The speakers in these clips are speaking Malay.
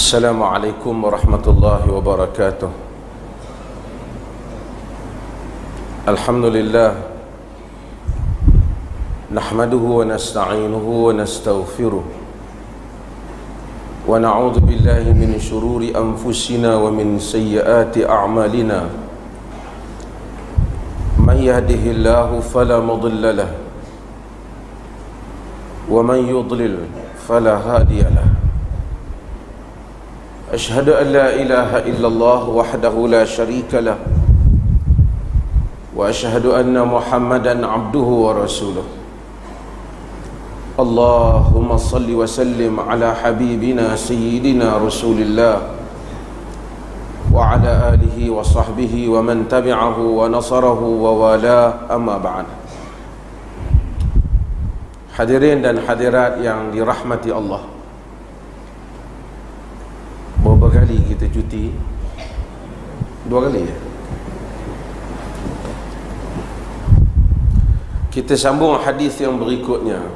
Assalamualaikum warahmatullahi wabarakatuh. Alhamdulillah, nahmaduhu wa nasta'inuhu wa nastaghfiruh wa na'udzu billahi min shururi anfusina wa min sayyiati a'malina. Man yahdihillahu fala mudilla lahu wa man yudlil fala hadiya lahu. أشهد أن لا إله إلا الله وحده لا شريك له وأشهد أن محمدا عبده ورسوله. اللهم صل وسلم على حبيبنا سيدنا رسول الله وعلى آله وصحبه ومن تبعه ونصره ووالاه. أما بعد. Hadirin dan hadirat yang dirahmati Allah, berapa kali kita cuti? 2 kali ya? Kita sambung hadis yang berikutnya.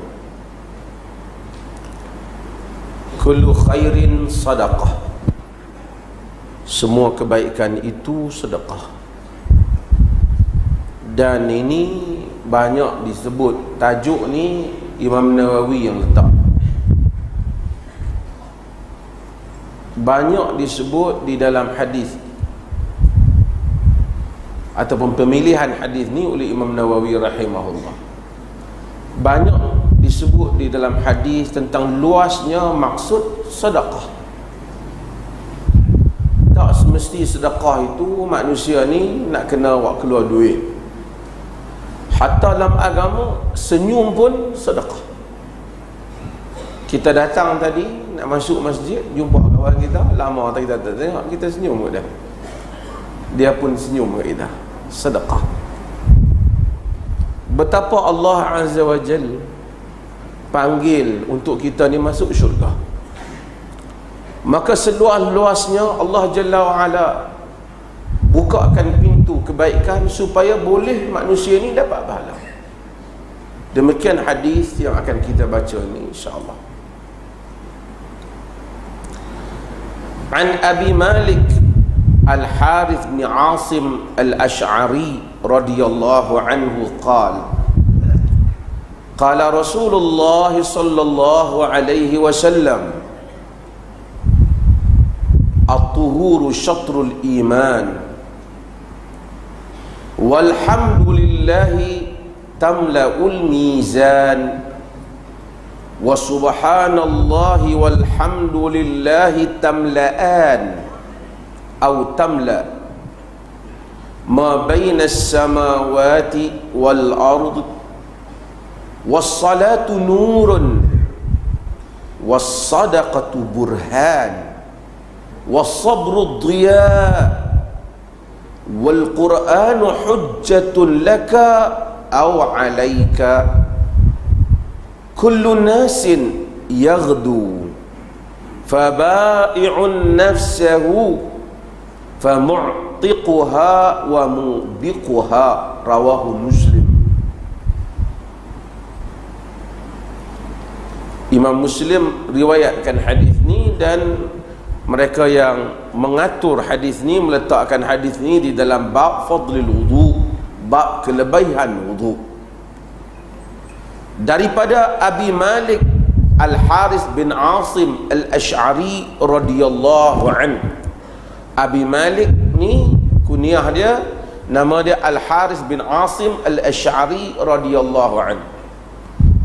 Kullu khairin sadaqah. Semua kebaikan itu sedekah. Dan ini banyak disebut. Tajuk ni Imam Nawawi yang letak. Banyak disebut di dalam hadis ataupun pemilihan hadis ni oleh Imam Nawawi rahimahullah. Banyak disebut di dalam hadis tentang luasnya maksud sedekah. Tak semesti sedekah itu manusia ni nak kena buat keluar duit. Hatta dalam agama, senyum pun sedekah. Kita datang tadi nak masuk masjid, jumpa kawan kita, lama kita tak tengok, kita senyum kat dia. Dia pun senyum kat kita. Sedekah. Betapa Allah Azza wa Jalla panggil untuk kita ni masuk syurga. Maka seluas-luasnya Allah Jalla wa Ala bukakan pintu kebaikan supaya boleh manusia ni dapat pahala. Demikian hadis yang akan kita baca ni insya-Allah. An Abi Malik Al-Harith bin Asim Al-Ash'ari radhiyallahu anhu qala qala Rasulullah sallallahu alaihi wasallam at-tuhuru syatrul iman walhamdulillahi tamla'ul mizan wa subhanallahi walhamdulillahi tamla'an atau tamla ma baina as-samawati wal ard was-salatu nurun was-sadaqatu burhan was-sabru dhiya wal-qur'anu hujjatun laka aw 'alaika. Kullu nasin yaghdu faba'i'un nafsahu famu'tiquha wa mubiquha. Rawahu Muslim. Imam Muslim riwayatkan hadis ni, dan mereka yang mengatur hadis ni meletakkan hadis ni di dalam bab fadlil wudu, bab kelebihan wudu. Daripada Abi Malik Al-Harith bin Asim Al-Ash'ari radhiyallahu anhu. Abi Malik ni kunyah dia, nama dia Al-Harith bin Asim Al-Ash'ari radhiyallahu anhu.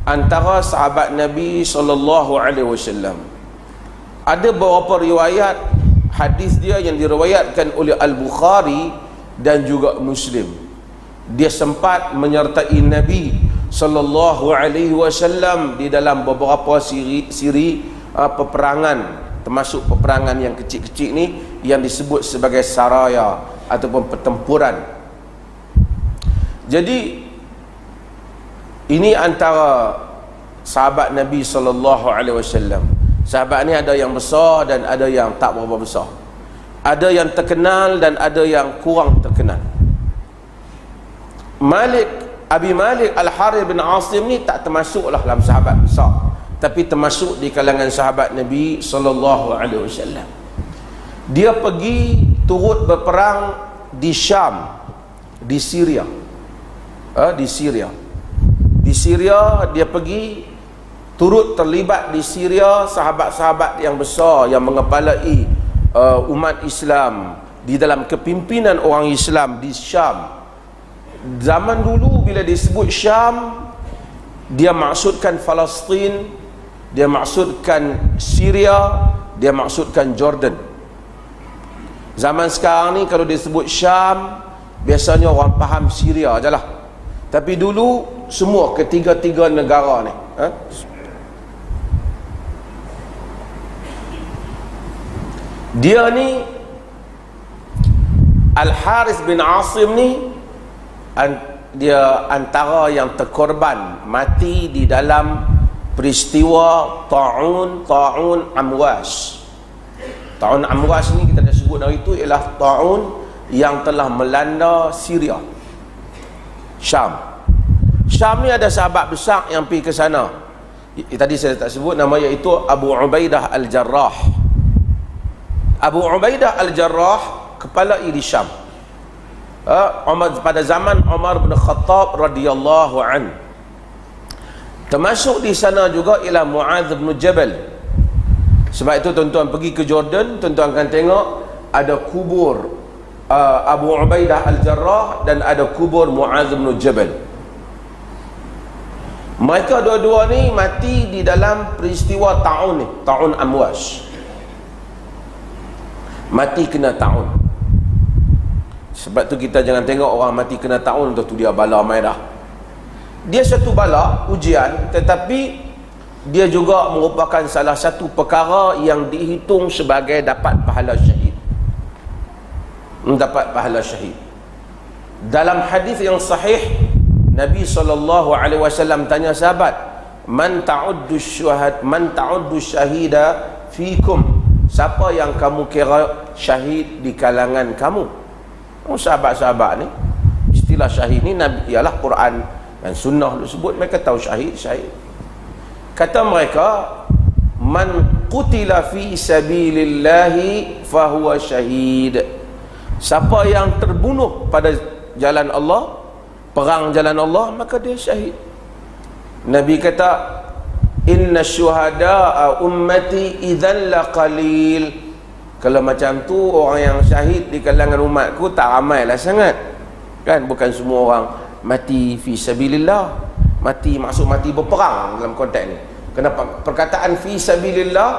Antara sahabat Nabi sallallahu alaihi wasallam. Ada beberapa riwayat hadis dia yang diriwayatkan oleh Al-Bukhari dan juga Muslim. Dia sempat menyertai Nabi sallallahu alaihi wasallam di dalam beberapa siri peperangan, termasuk peperangan yang kecil-kecil ni yang disebut sebagai saraya ataupun pertempuran. Jadi ini antara sahabat Nabi sallallahu alaihi wasallam. Sahabat ni ada yang besar dan ada yang tak berapa besar. Ada yang terkenal dan ada yang kurang terkenal. Abi Malik Al-Harith bin Asim ni tak termasuklah dalam sahabat besar, tapi termasuk di kalangan sahabat Nabi sallallahu alaihi wasallam. Dia pergi turut berperang di Syam, di Syria. Di Syria dia pergi turut terlibat di Syria, sahabat-sahabat yang besar yang mengepalai umat Islam di dalam kepimpinan orang Islam di Syam. Zaman dulu bila disebut Syam, dia maksudkan Palestin, dia maksudkan Syria, dia maksudkan Jordan. Zaman sekarang ni kalau disebut Syam, biasanya orang faham Syria je lah. Tapi dulu semua ketiga-tiga negara ni, dia ni Al-Harith bin Asim ni dia antara yang terkorban mati di dalam peristiwa Ta'un Amwas. Ta'un Amwas ni kita dah sebut hari itu ialah Ta'un yang telah melanda Syria, Syam. Syam ni ada sahabat besar yang pergi ke sana. Tadi saya tak sebut nama, iaitu Abu Ubaidah Al-Jarrah. Abu Ubaidah Al-Jarrah kepala di Syam. Pada zaman Umar bin Khattab radhiyallahu an. Termasuk di sana juga ialah Muadz bin Jabal. Sebab itu tuan-tuan pergi ke Jordan, tuan-tuan akan tengok ada kubur Abu Ubaidah Al-Jarrah dan ada kubur Muadz bin Jabal. Mereka dua-dua ni mati di dalam peristiwa Ta'un ni, Ta'un Amwas. Mati kena Ta'un. Sebab tu kita jangan tengok orang mati kena Ta'un tu dia bala mai dah. Dia satu bala, ujian, tetapi dia juga merupakan salah satu perkara yang dihitung sebagai dapat pahala syahid. Mendapat pahala syahid. Dalam hadis yang sahih, Nabi SAW tanya sahabat, man ta'uddu syahida fikum, siapa yang kamu kira syahid di kalangan kamu? Sahabat-sahabat ni, istilah syahid ni Nabi ialah Quran dan sunnah disebut, mereka tahu syahid. Kata mereka, man qutila fi sabilillahi fahuwa syahid, siapa yang terbunuh pada jalan Allah, perang jalan Allah, maka dia syahid. Nabi kata, inna syuhada'a ummati idzan laqalil. Kalau macam tu orang yang syahid di kalangan umatku tak ramailah sangat. Kan bukan semua orang mati fi sabilillah. Mati maksud mati berperang dalam konteks ni. Kenapa perkataan fi sabilillah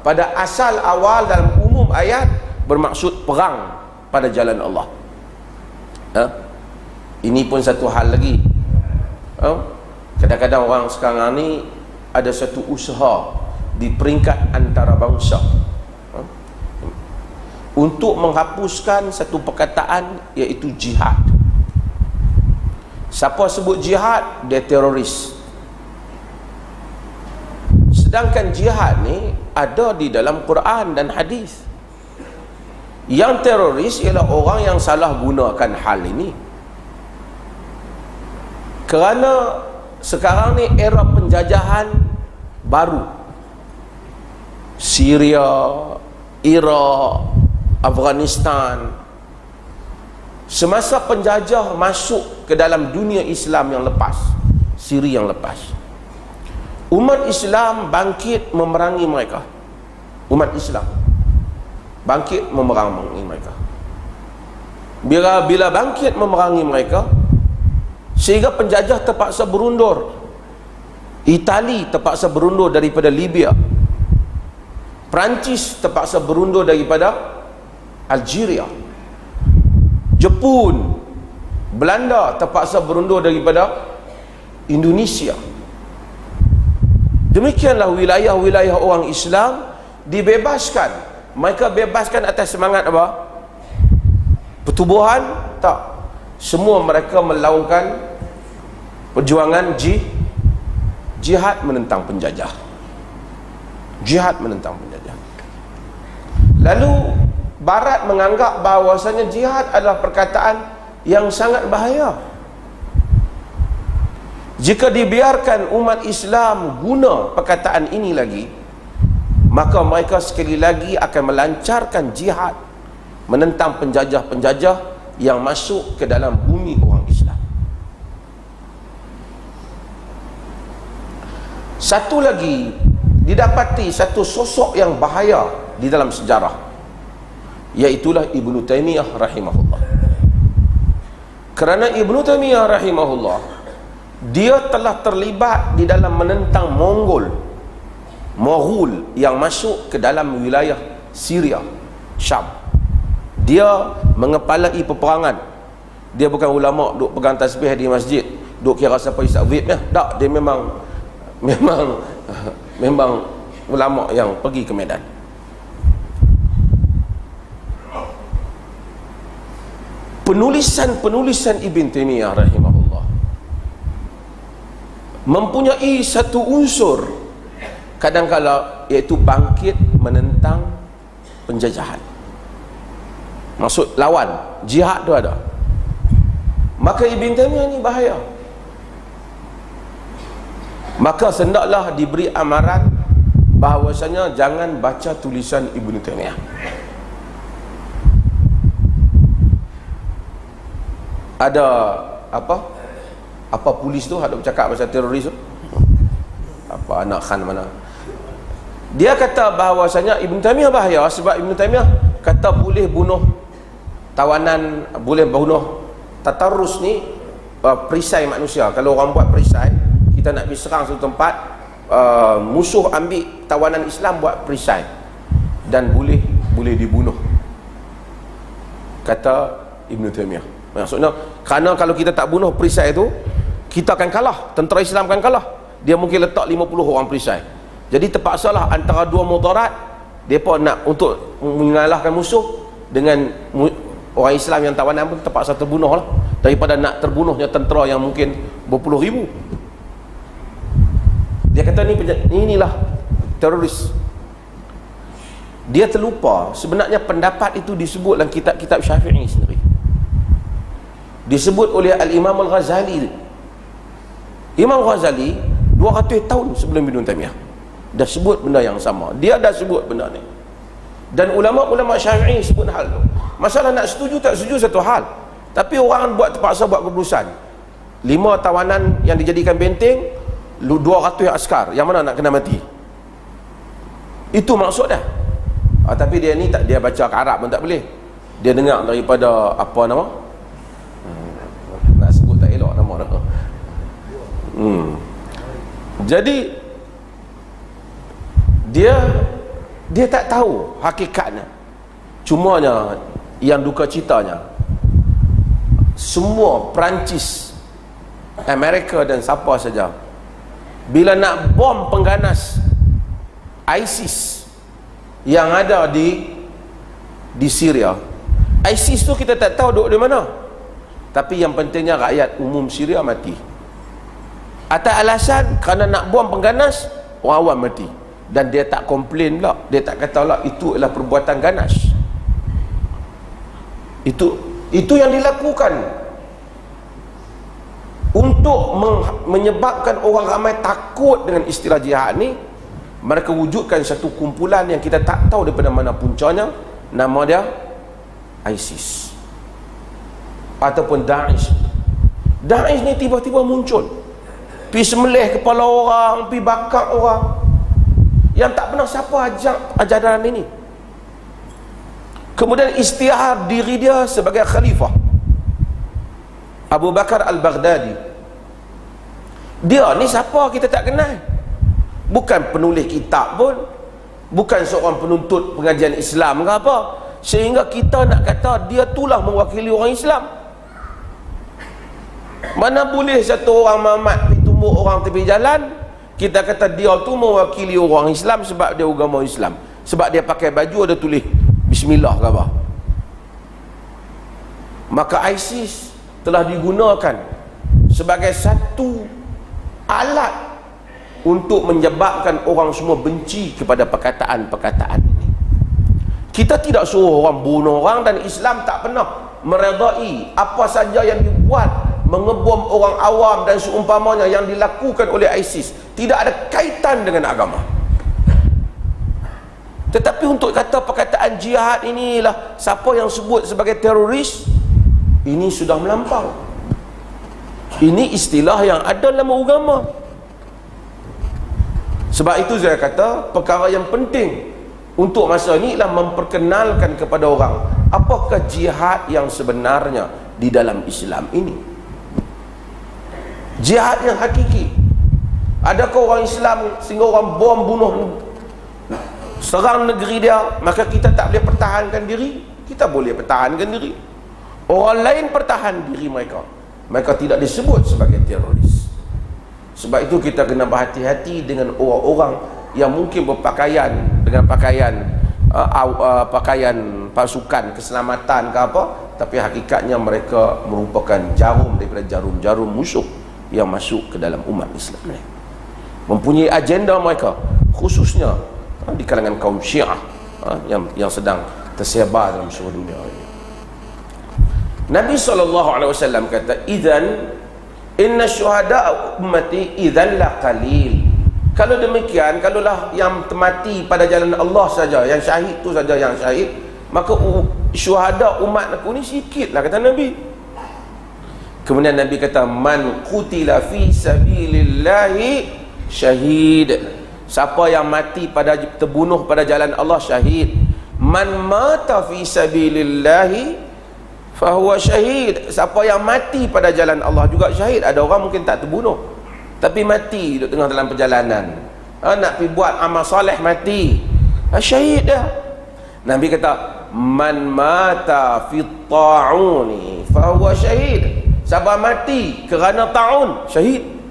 pada asal awal dalam umum ayat bermaksud perang pada jalan Allah. Ini pun satu hal lagi. Kadang-kadang orang sekarang ni ada satu usaha di peringkat antara bangsa untuk menghapuskan satu perkataan, iaitu jihad. Siapa sebut jihad, dia teroris. Sedangkan jihad ni ada di dalam Quran dan hadis. Yang teroris ialah orang yang salah gunakan hal ini. Kerana sekarang ni era penjajahan baru. Syria, Iraq, Afghanistan. Semasa penjajah masuk ke dalam dunia Islam yang lepas, Syria yang lepas, umat Islam bangkit memerangi mereka. Umat Islam bangkit memerangi mereka. Bila bangkit memerangi mereka, sehingga penjajah terpaksa berundur. Itali terpaksa berundur daripada Libya. Perancis terpaksa berundur daripada Algeria. Jepun, Belanda terpaksa berundur daripada Indonesia. Demikianlah wilayah-wilayah orang Islam dibebaskan. Mereka bebaskan atas semangat apa? Pertubuhan? Tak. Semua mereka melakukan perjuangan jihad menentang penjajah. Jihad menentang penjajah. Lalu Barat menganggap bahawasanya jihad adalah perkataan yang sangat bahaya. Jika dibiarkan umat Islam guna perkataan ini lagi, maka mereka sekali lagi akan melancarkan jihad menentang penjajah-penjajah yang masuk ke dalam bumi orang Islam. Satu lagi, didapati satu sosok yang bahaya di dalam sejarah, iaitulah Ibnu Taimiyah rahimahullah. Kerana Ibnu Taimiyah rahimahullah, dia telah terlibat di dalam menentang Mongol yang masuk ke dalam wilayah Syria, Syam. Dia mengepalai peperangan. Dia bukan ulama duk pegang tasbih di masjid, duk kira siapa isap vape ya. Tak, dia memang ulama yang pergi ke medan. Penulisan Ibn Taimiyah rahimahullah mempunyai satu unsur kadang-kala, iaitu bangkit menentang penjajahan. Maksud lawan, jihad tu ada. Maka Ibn Taimiyah ni bahaya. Maka hendaklah diberi amaran bahawasanya jangan baca tulisan Ibn Taimiyah. Ada apa polis tu ada bercakap pasal teroris tu, apa anak Khan mana, dia kata bahawasanya Ibn Taimiyah bahaya sebab Ibn Taimiyah kata boleh bunuh tawanan, boleh bunuh tatarus ni, perisai manusia. Kalau orang buat perisai, kita nak pergi serang satu tempat, musuh ambil tawanan Islam buat perisai, dan boleh dibunuh, kata Ibn Taimiyah. Maksudnya kerana kalau kita tak bunuh perisai itu, kita akan kalah, tentera Islam akan kalah. Dia mungkin letak 50 orang perisai. Jadi terpaksalah antara dua mudarat, mereka nak untuk mengalahkan musuh dengan orang Islam yang tawanan pun terpaksa terbunuh lah, daripada nak terbunuhnya tentera yang mungkin berpuluh ribu. Dia kata inilah teroris. Dia terlupa sebenarnya pendapat itu disebut dalam kitab-kitab Syafi'i sendiri, disebut oleh Al-Imam Al-Ghazali. Imam Ghazali 200 tahun sebelum Ibn Taimiyah dah sebut benda yang sama. Dia dah sebut benda ni, dan ulama-ulama Syafi'i sebut hal tu. Masalah nak setuju tak setuju satu hal, tapi orang terpaksa buat keputusan. 5 tawanan yang dijadikan benteng, 200 askar, yang mana nak kena mati? Itu maksud dah. Tapi dia ni tak, dia baca ke Arab pun tak boleh. Dia dengar daripada apa nama, nak sebut tak elok nama dah. Jadi dia tak tahu hakikatnya. Cumanya yang duka citanya, semua Perancis, Amerika dan siapa saja, bila nak bom pengganas ISIS yang ada di Syria, ISIS tu kita tak tahu duduk di mana, tapi yang pentingnya rakyat umum Syria mati. Atas alasan kerana nak bom pengganas, orang awam mati. Dan dia tak komplain pula, dia tak kata pula itu adalah perbuatan ganas. Itu yang dilakukan untuk menyebabkan orang ramai takut dengan istilah jihad ni. Mereka wujudkan satu kumpulan yang kita tak tahu daripada mana puncanya, nama dia ISIS ataupun Daesh. Daesh ni tiba-tiba muncul, pi semelih kepala orang, pi bakar orang, yang tak pernah siapa ajak ajaran ini. Kemudian istighfar diri dia sebagai khalifah, Abu Bakar Al-Baghdadi. Dia ni siapa kita tak kenal, bukan penulis kitab pun, bukan seorang penuntut pengajian Islam ke apa, sehingga kita nak kata dia tulah mewakili orang Islam. Mana boleh satu orang mamat ditumbuk orang tepi jalan, kita kata dia tu mewakili orang Islam sebab dia agama Islam, sebab dia pakai baju ada tulis Bismillah ke apa. Maka ISIS telah digunakan sebagai satu alat untuk menyebabkan orang semua benci kepada perkataan-perkataan ini. Kita tidak suruh orang bunuh orang, dan Islam tak pernah meredai apa saja yang dibuat mengebom orang awam dan seumpamanya yang dilakukan oleh ISIS. Tidak ada kaitan dengan agama. Tetapi untuk kata perkataan jihad inilah siapa yang sebut sebagai teroris, ini sudah melampau. Ini istilah yang ada dalam agama. Sebab itu saya kata perkara yang penting untuk masa ini ialah memperkenalkan kepada orang apakah jihad yang sebenarnya di dalam Islam ini. Jihad yang hakiki. Adakah orang Islam sehingga orang bom bunuh serang negeri dia, maka kita tak boleh pertahankan diri? Kita boleh pertahankan diri. Orang lain pertahan diri mereka, mereka tidak disebut sebagai teroris. Sebab itu kita kena berhati-hati dengan orang-orang yang mungkin berpakaian dengan pakaian pasukan keselamatan ke apa, tapi hakikatnya mereka merupakan jarum daripada jarum-jarum musuh yang masuk ke dalam umat Islam ni. Mempunyai agenda mereka, khususnya di kalangan kaum Syiah yang sedang tersebar dalam seluruh dunia ini. Nabi SAW kata, "Idzan inna syuhada ummati idzan la qalil." Kalau demikian, kalaulah yang mati pada jalan Allah saja, yang syahid tu saja yang syahid, maka syuhada umat aku ni sikitlah, kata Nabi. Kemudian Nabi kata, "Man qutila fi sabilillahi syahid." Siapa yang mati terbunuh pada jalan Allah, syahid. Man mata fi sabilillahi fahuwa syahid. Siapa yang mati pada jalan Allah juga syahid. Ada orang mungkin tak terbunuh, tapi mati duduk tengah dalam perjalanan, nak pergi buat amal soleh, mati, syahid dah. Nabi kata, man mata fi ta'uni fahuwa syahid. Siapa mati kerana ta'un, syahid.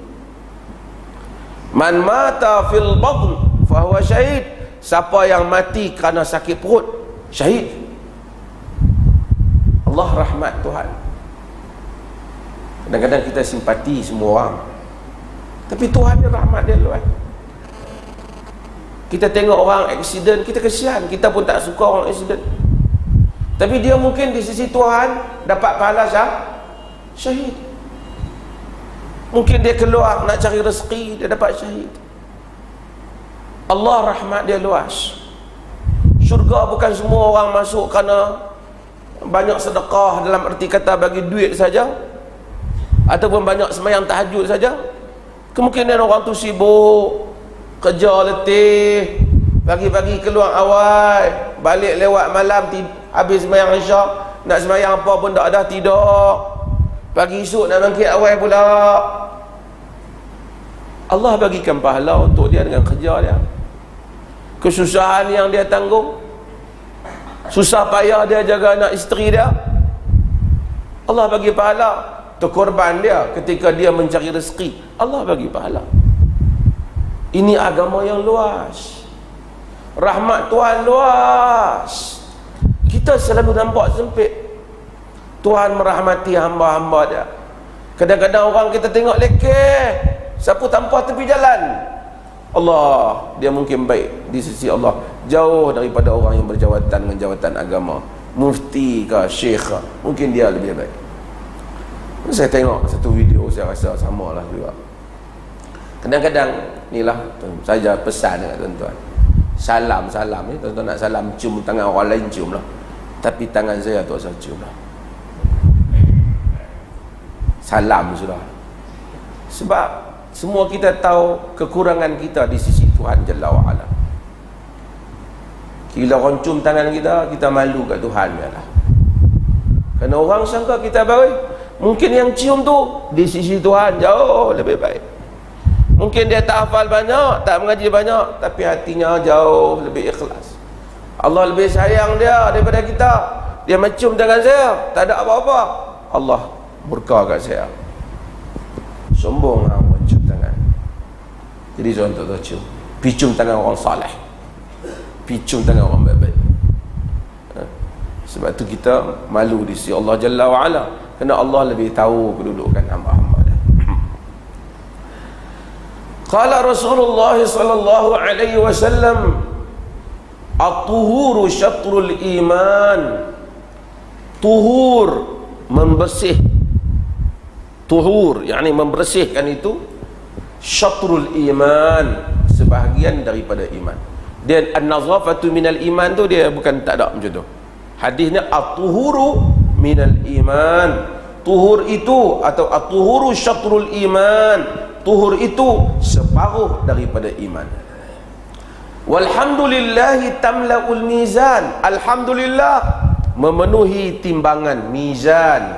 Man mata fil batn fahuwa syahid. Siapa yang mati kerana sakit perut, syahid. Allah rahmat Tuhan. Kadang-kadang kita simpati semua orang, tapi Tuhan dia rahmat dia luas. Kita tengok orang aksiden, kita kesian, kita pun tak suka orang aksiden, tapi dia mungkin di sisi Tuhan dapat pahala syahid. Mungkin dia keluar nak cari rezeki, dia dapat syahid. Allah rahmat dia luas. Syurga bukan semua orang masuk kerana banyak sedekah, dalam erti kata bagi duit saja, ataupun banyak sembahyang tahajud saja. Kemungkinan orang tu sibuk kerja, letih, pagi-pagi keluar awal, balik lewat malam, habis sembahyang isyak, nak sembahyang apa pun tak ada, tidur. Pagi esok nak bangkit awal pula. Allah bagikan pahala untuk dia dengan kerja dia. Kesusahan yang dia tanggung, susah payah dia jaga anak isteri dia, Allah bagi pahala. Terkorban dia ketika dia mencari rezeki, Allah bagi pahala. Ini agama yang luas, rahmat Tuhan luas. Kita selalu nampak sempit. Tuhan merahmati hamba-hamba dia. Kadang-kadang orang kita tengok lekeh, sapu tanpa tepi jalan, Allah, dia mungkin baik di sisi Allah, jauh daripada orang yang berjawatan dengan jawatan agama, mufti ke syekh ke, mungkin dia lebih baik. Saya tengok satu video, saya rasa samalah juga. Kadang-kadang inilah saja pesan dekat tuan-tuan, salam ni, tuan-tuan nak salam, cium tangan orang lain, cium lah, tapi tangan saya tak usah cium lah. Salam sudah. Sebab semua kita tahu kekurangan kita di sisi Tuhan Jalla wa'ala. Bila orang cium tangan kita, kita malu kat Tuhan je lah. Kerana orang sangka kita baik. Mungkin yang cium tu di sisi Tuhan jauh lebih baik. Mungkin dia tak hafal banyak, tak mengaji banyak, tapi hatinya jauh lebih ikhlas. Allah lebih sayang dia daripada kita. Dia mencium tangan saya, tak ada apa-apa, Allah murka kat saya. Sombong orang cium tangan. Jadi jangan tak cium. Pergi cium tangan orang saleh, pergi cium tangan orang baik-baik. Sebab tu kita malu di sisi Allah Jalla wa'ala, kerana Allah lebih tahu kedudukan hamba-hamba dia. Qala Rasulullah sallallahu alaihi wasallam, at-tuhuru syatrul iman. Tuhur, membersih. Tuhur, yakni membersihkan itu, syatrul iman, sebahagian daripada iman. Dia an-nazafatu minal iman tu dia bukan tak ada macam tu. Hadisnya at-tuhuru minal iman. Tuhur itu atau at-tuhuru syatrul iman. Tuhur itu separuh daripada iman. Walhamdulillahi tamla'ul mizan. Alhamdulillah memenuhi timbangan mizan.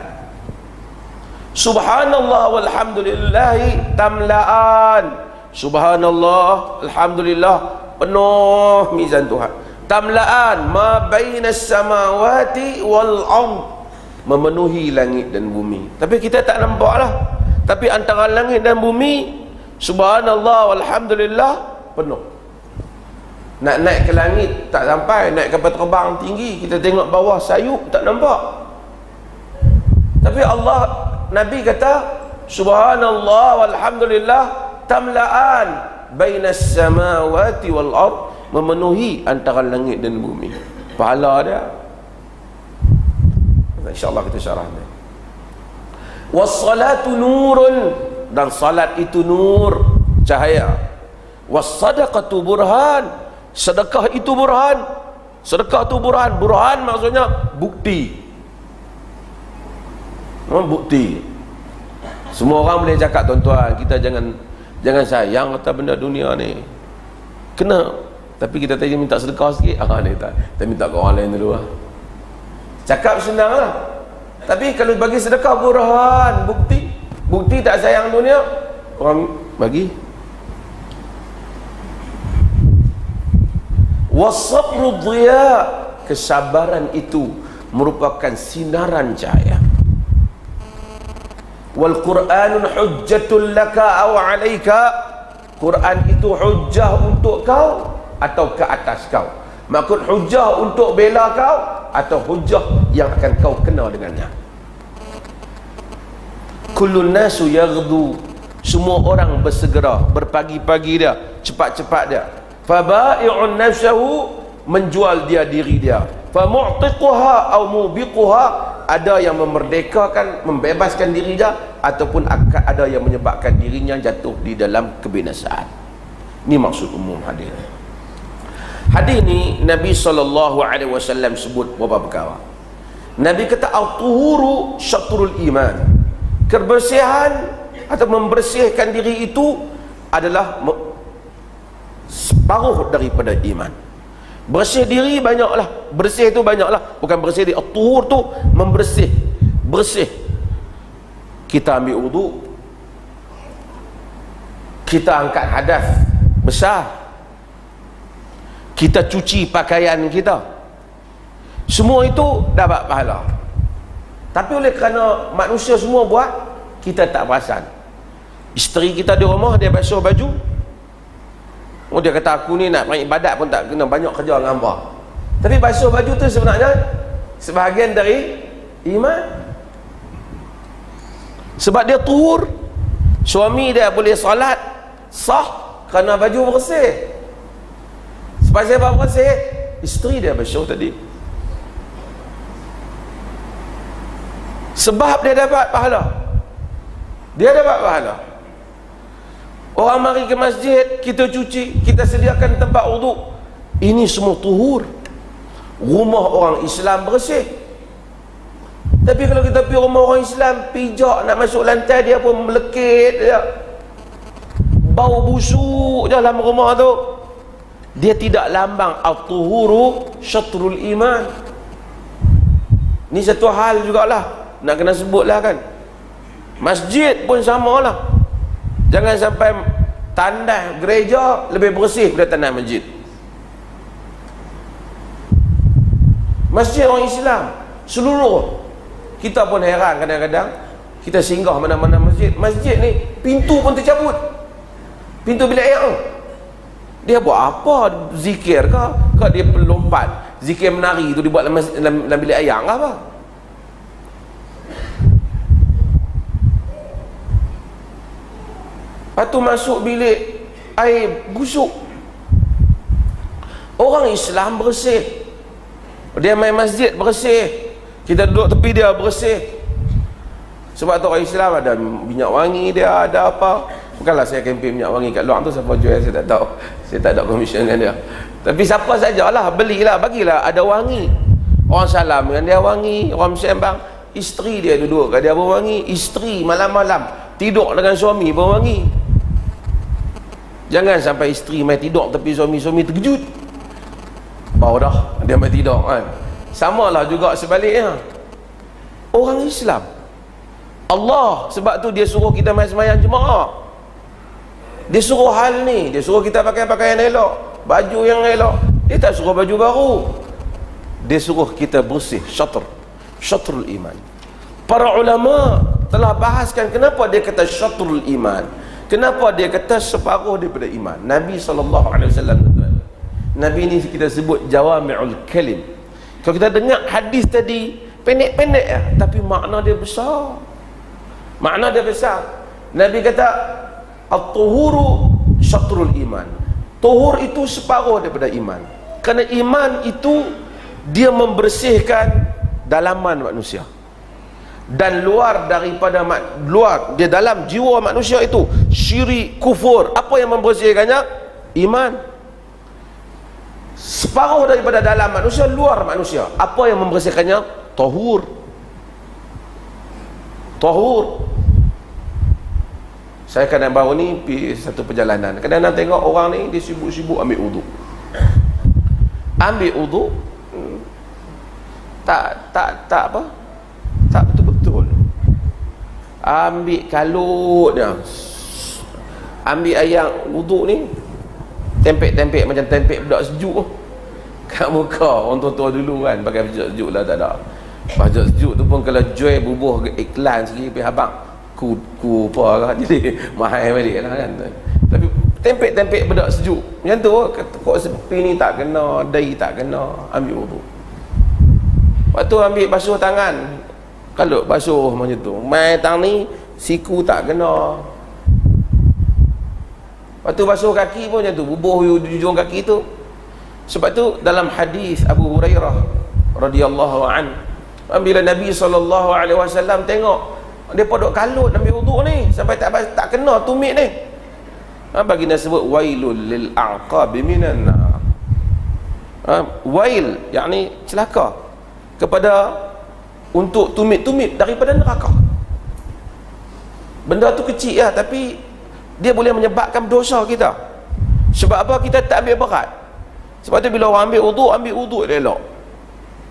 Subhanallah walhamdulillahi tamla'an. Subhanallah, alhamdulillah, penuh mizan Tuhan. Tamla'an ma bainas samawati wal ard, memenuhi langit dan bumi. Tapi kita tak nampak lah. Tapi antara langit dan bumi, subhanallah walhamdulillah, penuh. Nak naik ke langit tak sampai, naik kapal terbang tinggi, kita tengok bawah sayup tak nampak. Tapi Allah, Nabi kata subhanallah walhamdulillah tamla'an bainas samawati wal ard, memenuhi antara langit dan bumi. Pahala dia. InsyaAllah kita syarah ni. Was-salatu nurun, dan salat itu nur, cahaya. Was-sadaqatu burhan, sedekah itu burhan. Sedekah itu burhan. Burhan maksudnya bukti. Bukti. Semua orang boleh cakap tuan-tuan, kita jangan sayang kata benda dunia ni. Kena. Tapi kita tadi minta sedekah sikit. Kita minta ke orang lain dulu lah. Cakap senang lah. Tapi kalau bagi sedekah burhan, bukti. Bukti tak sayang dunia, orang bagi. Wasabru dhiya, kesabaran itu merupakan sinaran cahaya. Wal Qur'anun hujjatul laka aw 'alaika, Quran itu hujjah untuk kau atau ke atas kau. Maksud hujjah untuk bela kau atau hujjah yang akan kau kena dengannya. Kullun nasu yaghdu, semua orang bersegera, berpagi-pagi dia, cepat-cepat dia. Fabai'un nafsahu, menjual dia diri dia. Famu'tiquha aw mubiquha, ada yang memerdekakan, membebaskan diri dia, ataupun ada yang menyebabkan dirinya jatuh di dalam kebinasaan. Ini maksud umum hadis. Hadis ni Nabi SAW sebut beberapa perkara. Nabi kata al-tuhuru syatrul iman, kebersihan atau membersihkan diri itu adalah separuh daripada iman. Bersih diri banyaklah, bersih itu banyaklah, bukan bersih di at-tuhur tu membersih, bersih. Kita ambil wudu, kita angkat hadas besar, kita cuci pakaian kita, semua itu dapat pahala. Tapi oleh kerana manusia semua buat, kita tak perasan. Isteri kita di rumah, dia basuh baju, dia kata aku ni nak pergi ibadat pun tak kena, banyak kerja dengan hamba. Tapi basuh baju tu sebenarnya sebahagian dari iman. Sebab dia tuhur. Suami dia boleh solat sah kerana baju bersih. Sebab siapa bersih? Isteri dia basuh tadi. Sebab dia dapat pahala. Dia dapat pahala. Orang mari ke masjid, kita cuci, kita sediakan tempat wuduk, ini semua tuhur. Rumah orang Islam bersih. Tapi kalau kita pergi rumah orang Islam, pijak nak masuk lantai, dia pun melekit dia, bau busuk dalam rumah tu. Dia tidak lambang at-tuhuru syatrul iman. Ni satu hal jugalah nak kena sebutlah kan. Masjid pun samalah. Jangan sampai tandas gereja lebih bersih daripada tandas masjid. Masjid orang Islam seluruh. Kita pun heran kadang-kadang kita singgah mana-mana masjid, masjid ni pintu pun tercabut, pintu bilik air tu. Dia buat apa? Zikir ke? Ke dia pelompat zikir menari tu dibuat dalam bilik air ke apa? Lepas tu masuk bilik air busuk. Orang Islam bersih, dia main masjid bersih, kita duduk tepi dia bersih. Sebab tu orang Islam ada minyak wangi dia, ada apa. Bukanlah saya kempen minyak wangi kat luar tu, siapa jual saya tak tahu, saya tak ada komisen dengan dia. Tapi siapa sajalah belilah, bagilah ada wangi. Orang salam dengan dia wangi, orang sembang, isteri dia duduk kat dia pun wangi, isteri malam-malam tidur dengan suami pun wangi. Jangan sampai isteri mai tidur tapi suami terkejut. Bau dah dia mai tidur kan. Samalah juga sebaliknya. Orang Islam, Allah sebab tu dia suruh kita mai sembahyang jemaah. Dia suruh hal ni, dia suruh kita pakai pakaian elok, baju yang elok. Dia tak suruh baju baru. Dia suruh kita bersih, syatrul iman. Para ulama telah bahaskan kenapa dia kata syatrul iman, kenapa dia kata separuh daripada iman. Nabi SAW, Nabi ni kita sebut jawami'ul kalim. Kalau kita dengar hadis tadi pendek-pendek ya, tapi makna dia besar. Makna dia besar. Nabi kata at-tuhuru syatrul iman. Tuhur itu separuh daripada iman. Kerana iman itu dia membersihkan dalaman manusia, dan luar daripada luar dia dalam jiwa manusia itu syirik, kufur. Apa yang membersihkannya? Iman. Separuh daripada dalam manusia, luar manusia. Apa yang membersihkannya? Tahur. Saya kadang baru ni pergi satu perjalanan, kadang-kadang tengok orang ni dia sibuk-sibuk ambil uduk. Ambil uduk tak apa, tak betul-betul. Ambil kalut dia, ambil air wuduk ni, tempek-tempek macam tempek budak sejuk kat muka. Orang tua-tua dulu kan pakai baju sejuk lah, tak ada baju sejuk tu pun kalau jual bubuh iklan sikit pergi habang ku apa lah, jadi mahal balik lah kan. Tapi tempek-tempek budak sejuk macam tu, kok sepi ni tak kena, dai tak kena, ambil wuduk. Waktu ambil basuh tangan, kalau basuh macam tu, mai tang ni siku tak kena. Waktu basuh kaki pun macam tu, bubuh ujung kaki tu. Sebab tu dalam hadis Abu Hurairah radhiyallahu an, bila Nabi SAW tengok depa duk kalut ambil wuduk ni sampai tak kena tumit ni, baginda sebut wailul lil a'qabi minan nar. Wail yakni celaka kepada untuk tumit-tumit daripada neraka. Benda tu kecil ya, tapi dia boleh menyebabkan dosa kita. Sebab apa? Kita tak ambil berat. Sebab tu bila orang ambil wuduk elok.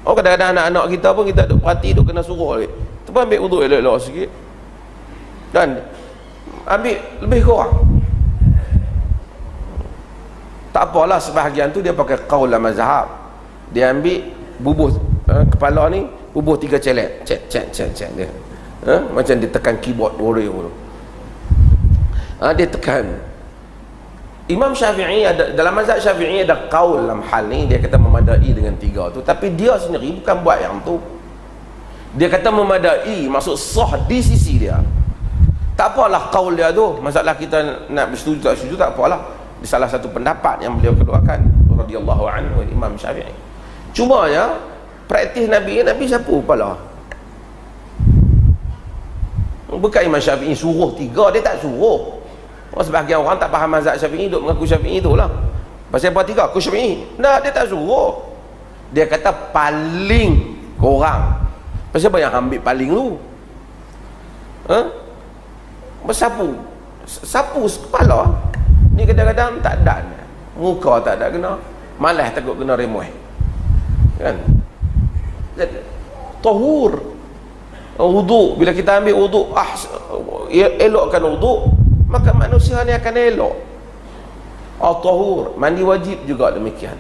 Oh, kadang-kadang anak-anak kita pun kita duk perhati, duk kena suruh lagi. Tu pun ambil wuduk elok-elok sikit. Dan ambil lebih kurang. Tak apalah, sebahagian tu dia pakai qaul mazhab. Dia ambil bubuh kepala ni, bubuh 3 celet, cek dia. Macam dia tekan keyboard warrior. Dia tekan. Imam Syafi'i ada, dalam mazhab Syafi'i ada qaul dalam hal ni, dia kata memadai dengan 3 tu, tapi dia sendiri bukan buat yang tu. Dia kata memadai, maksud sah di sisi dia. Tak apalah qaul dia tu, masalah kita nak bersetuju tak setuju tak apalah. Di salah satu pendapat yang beliau keluarkan radhiyallahu anhu Imam Syafi'i. Cuma ya, praktis Nabi sapu kepala. Bukan Imam Syafi'i suruh 3, dia tak suruh. Sebahagian orang tak faham mazhab Syafi'i, duk mengaku Syafi'i itulah. Pasal apa 3? Aku Syafi'i. Nah, dia tak suruh. Dia kata paling kurang. Pasal apa yang ambil paling tu? Bersapu. Sapu kepala. Ni kadang-kadang tak ada. Muka tak ada kena. Malas takut kena remuh. Kan? Tahur. Wuduk. Bila kita ambil wuduk, elokkan wuduk, maka manusia ni akan elok. Tahur. Mandi wajib juga demikian.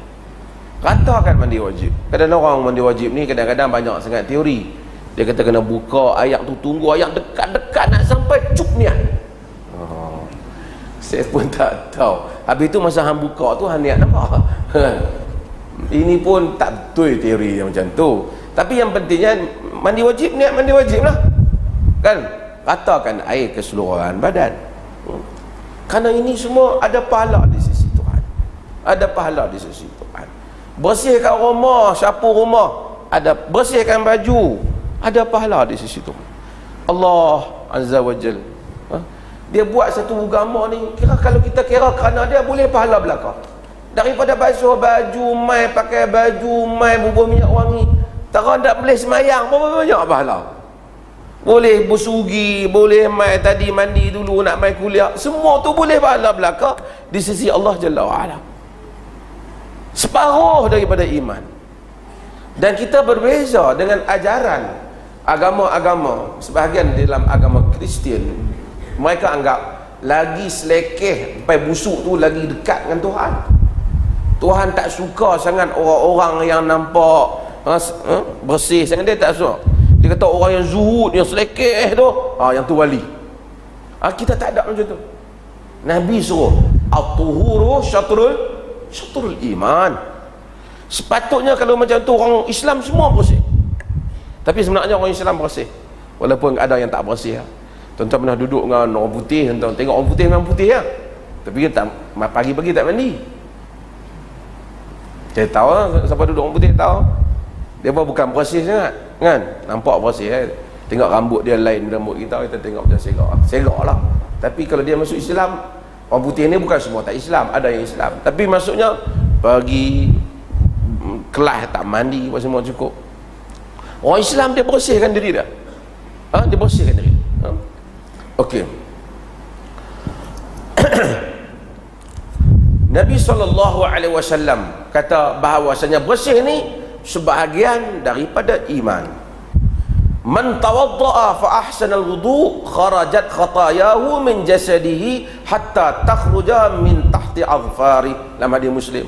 Katakan mandi wajib. Kadang-kadang orang mandi wajib ni kadang-kadang banyak sangat teori. Dia kata kena buka ayat tu, tunggu ayat dekat-dekat nak sampai cuk niat. Saya pun tak tahu. Habis tu masa hang buka tu hang niat nampak. Ini pun tak betul teori yang macam tu. Tapi yang pentingnya mandi wajib, niat mandi wajib lah. Kan? Katakan air keseluruhan badan. Kerana ini semua ada pahala di sisi Tuhan. Ada pahala di sisi Tuhan. Bersihkan rumah, sapu rumah, ada bersihkan baju, ada pahala di sisi Tuhan. Allah Azza wa Jal, dia buat satu agama ni, kalau kita kira kerana dia boleh pahala belaka. Daripada basuh baju, mai pakai baju, mai bubuh minyak wangi, tak nak boleh semayang berapa banyak pahala. Boleh bersugi, boleh mai tadi mandi dulu nak mai kuliah, semua tu boleh pahala belaka di sisi Allah Jalla wa'ala. Separuh daripada iman. Dan kita berbeza dengan ajaran agama-agama sebahagian dalam agama Kristian. Mereka anggap lagi selekeh sampai busuk tu lagi dekat dengan Tuhan. Tuhan tak suka sangat orang-orang yang nampak bersih sangat, dia tak suka. Dia kata orang yang zuhud, yang selekeh tu, yang tu wali. Kita tak ada macam tu. Nabi suruh at-tuhuru syatrul iman. Sepatutnya kalau macam tu orang Islam semua bersih. Tapi sebenarnya orang Islam bersih, walaupun ada yang tak bersih. Tuan-tuan pernah duduk dengan orang putih, tuan-tuan tengok orang putih memang putih ya. Tapi dia tak, pagi-pagi tak mandi. Saya tahu siapa duduk orang putih tahu. Dia pun bukan bersih sangat, kan? Nampak bersih Tengok rambut dia lain rambut kita tengok macam serak lah. Tapi kalau dia masuk Islam, orang putih ni bukan semua tak Islam, ada yang Islam. Tapi maksudnya pergi kelas tak mandi apa semua cukup. Orang Islam dia bersihkan diri dia. Dia bersihkan diri. Okey. Nabi SAW kata bahawasanya bersih ni sebahagian daripada iman. Man tawadda'a fa ahsana al-wudu' kharajat khatayahu min jasadihi hatta takhruja min tahti azfari. Dalam hadis Muslim.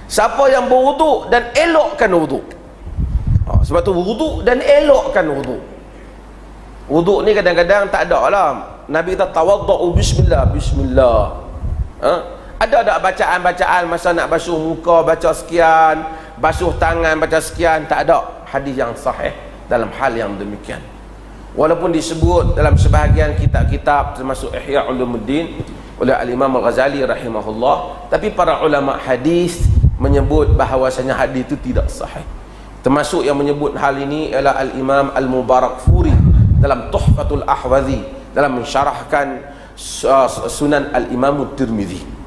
Siapa yang berwuduk dan elokkan wuduk. Sebab tu wuduk dan elokkan wuduk. Wuduk ni kadang-kadang tak ada lah. Nabi kata tawadda'u bismillah. Ada tak bacaan-bacaan masa nak basuh muka baca sekian, basuh tangan baca sekian? Tak ada hadis yang sahih dalam hal yang demikian. Walaupun disebut dalam sebahagian kitab-kitab termasuk Ihya Ulumuddin oleh Al-Imam Al-Ghazali rahimahullah, tapi para ulama hadis menyebut bahawasanya hadis itu tidak sahih. Termasuk yang menyebut hal ini ialah Al-Imam Al-Mubarakfuri dalam Tuhfatul Ahwazi dalam mensyarahkan Sunan Al-Imam Tirmizi.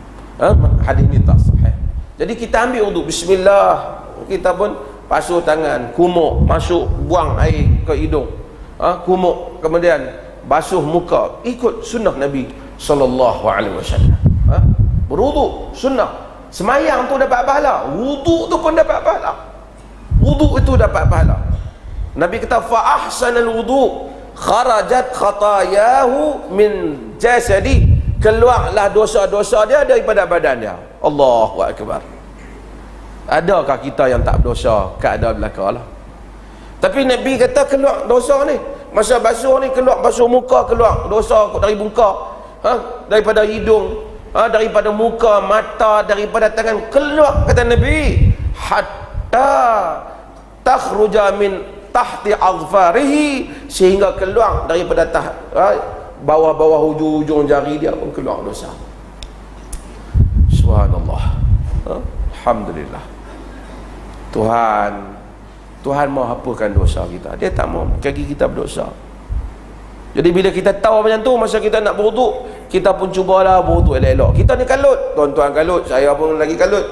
Hadis ini tak sahih. Jadi kita ambil wuduk bismillah, kita pun basuh tangan, kumuk, masuk, buang air ke hidung, kumuk, kemudian basuh muka, ikut sunnah Nabi SAW. Berwuduk sunnah. Semayang tu dapat pahala, wuduk tu pun dapat pahala. Wuduk itu dapat pahala. Nabi kata fa ahsanal wudu kharajat khatayahu min jasadi, keluarlah dosa-dosa dia daripada badan dia. Allahu akbar. Adakah kita yang tak berdosa? Keadaan belaka lah. Tapi Nabi kata keluar dosa ni, masa basuh ni keluar, basuh muka keluar dosa dari muka, daripada hidung, daripada muka, mata, daripada tangan, keluar kata Nabi hatta takhruja min tahti azfarihi, sehingga keluar daripada bawah-bawah hujung-hujung jari dia pun keluar dosa. Subhanallah. Alhamdulillah. Tuhan mahu hapuskan dosa kita. Dia tak mahu kaki kita berdosa. Jadi bila kita tahu macam tu, masa kita nak berwuduk, kita pun cubalah berwuduk elok-elok. Kita ni kalut, tuan-tuan kalut, saya pun lagi kalut.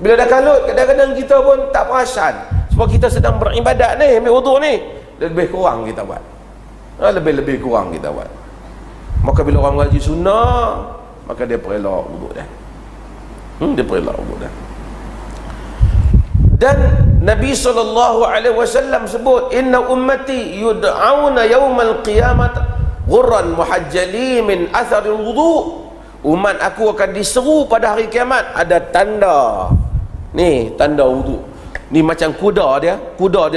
Bila dah kalut, kadang-kadang kita pun tak perasan. Sebab kita sedang beribadat ni, ambil wuduk ni, lebih kurang kita buat. Lebih kurang kita buat. Maka bila orang mengaji sunnah, maka dia perelak wuduk dia. Dia perelak wuduk dia. Dan Nabi SAW sebut, inna ummati yud'auna yawmal qiyamat ghurran muhajjali min atharil wudu'. Umat aku akan diseru pada hari kiamat, ada tanda ni, tanda wudu'. Ni macam kuda dia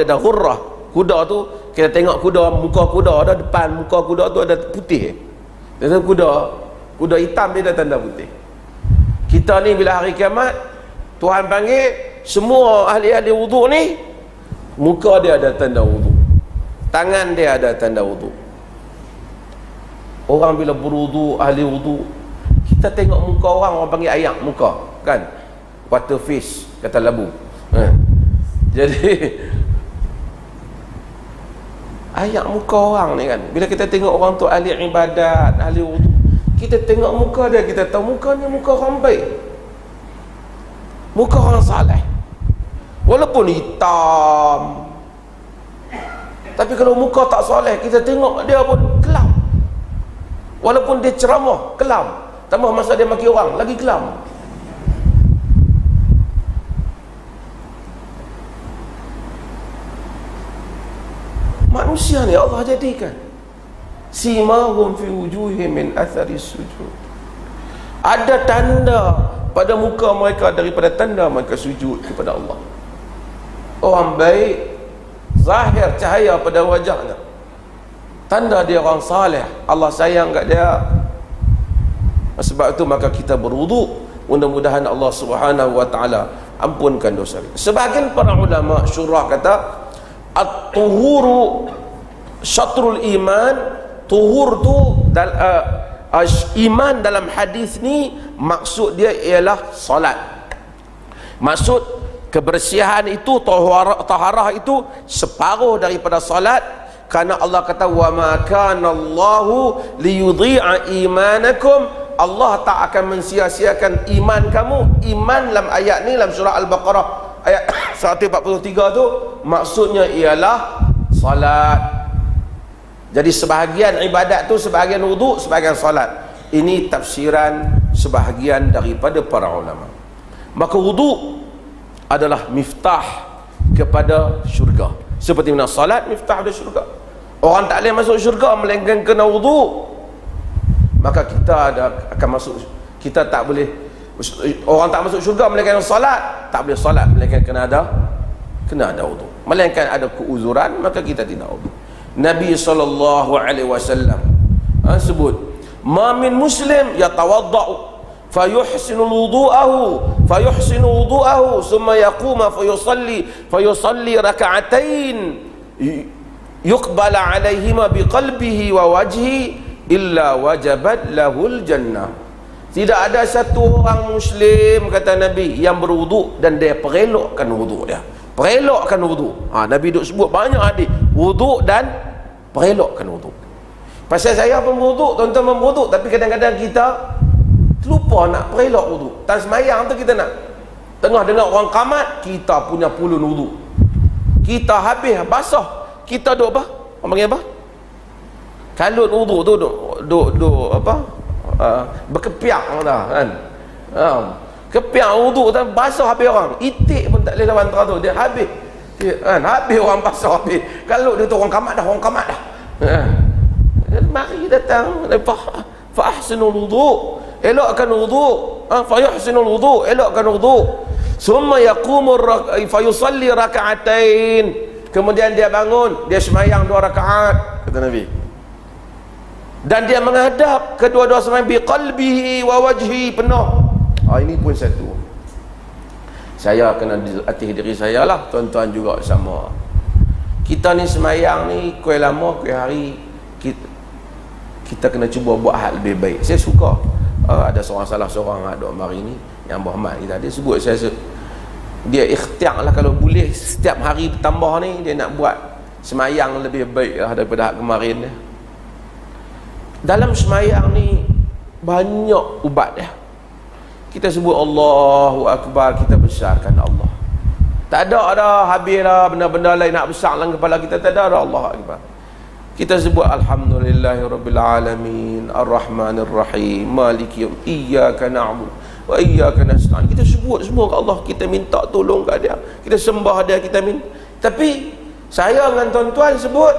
dah ghurrah. Kuda tu kita tengok kuda, muka kuda ada, depan muka kuda tu ada putih. Dia kuda hitam dia ada tanda putih. Kita ni bila hari kiamat Tuhan panggil, semua ahli-ahli wuduk ni muka dia ada tanda wuduk, tangan dia ada tanda wuduk. Orang bila berwuduk, ahli wuduk, kita tengok muka orang panggil ayak muka, kan? Water face kata labu. Jadi ayak muka orang ni kan, bila kita tengok orang tu ahli ibadat, ahli wuduk, kita tengok muka dia, kita tahu muka ni muka orang baik. Muka orang saleh walaupun hitam, tapi kalau muka tak soleh, kita tengok dia pun kelam. Walaupun dia ceramah, kelam. Tambah masa dia maki orang, lagi kelam. Manusia ni Allah jadikan simahum fi wujuhim min athari sujud. Ada tanda pada muka mereka daripada tanda mereka sujud kepada Allah. Orang baik, zahir cahaya pada wajahnya, tanda dia orang saleh, Allah sayang kat dia. Sebab itu maka kita berwuduk, mudah-mudahan Allah Subhanahu wa taala ampunkan dosa kita. Sebahagian para ulama syurah kata at-tuhuru syatrul iman. Tuhur tu iman dalam hadis ni maksud dia ialah solat. Maksud kebersihan itu, taharah itu separuh daripada solat, kerana Allah kata wa ma kana Allahu liyudhi'a imanakum. Allah tak akan mensia-siakan iman kamu. Iman dalam ayat ni, dalam surah Al-Baqarah ayat 143 tu maksudnya ialah salat. Jadi sebahagian ibadat tu, sebahagian wuduk, sebahagian salat. Ini tafsiran sebahagian daripada para ulama. Maka wuduk adalah miftah kepada syurga, seperti mana salat miftah kepada syurga. Orang tak boleh masuk syurga melainkan kena wuduk. Maka kita akan masuk, kita tak boleh, orang tak masuk syurga melainkan salat, tak boleh salat melainkan kena ada wuduk. Melainkan ada keuzuran, maka kita tidak wuduk. Nabi SAW sebut, ma min muslim yatawadda'u fayuhsinu wudu'ahu thumma yaquma fayusalli raka'atain yuqbala alaihima biqalbihi wa wajhi illa wajabat lahul jannah. Tidak ada satu orang muslim, kata Nabi, yang berwuduk dan dia perelokkan wuduk dia. Perelokkan wuduk. Nabi duk sebut banyak hadis wuduk dan perelokkan wuduk. Pasal saya pun wuduk, tuan-tuan berwuduk, tapi kadang-kadang kita terlupa nak perelok wuduk. Tak semayang tu kita nak tengah dengar orang qamat, kita punya pulun wuduk, kita habis basah, kita duk apa? Orang panggil apa? Kalut wuduk tu duk apa? Berkepiak dah kan. Kepiak wuduk tu basah habis orang. Itik pun tak boleh lawan tu, dia habis. Kan habis orang basah habis. Kalau dia tu orang kamat dah. Mari datang fa ahsinul wudu, elokkan wudu. Fa yuhsinul wudu, elokkan wudu. Summa yaqumu fa yusalli raka'atain. Kemudian dia bangun, dia sembahyang 2 rakaat, kata Nabi. Dan dia menghadap kedua-dua sembahyang bi qalbihi wa wajhi, penuh. Ini pun satu. Saya kena latih diri saya lah, tuan-tuan juga sama. Kita ni sembahyang ni kuih lama, kuih hari, kita kena cuba buat hal lebih baik. Saya suka ada salah seorang duk mari ni yang berhormat kita, dia sebut dia ikhtiar lah, kalau boleh setiap hari bertambah ni dia nak buat sembahyang lebih baik lah daripada kemarin dia. Dalam sembahyang ni banyak ubat dia. Kita sebut Allahu Akbar, kita besarkan Allah. Tak ada habis dah benda-benda lain nak besar dalam kepala kita, tak ada Allahu Akbar. Kita sebut Alhamdulillahirabbil alamin, Ar-Rahmanir Rahim, Maliki Yawm, Iyyaka na'budu wa iyyaka nasta'in. Kita sebut semua ke Allah, kita minta tolong kat dia, kita sembah dia, kita minta. Tapi saya dengan tuan-tuan sebut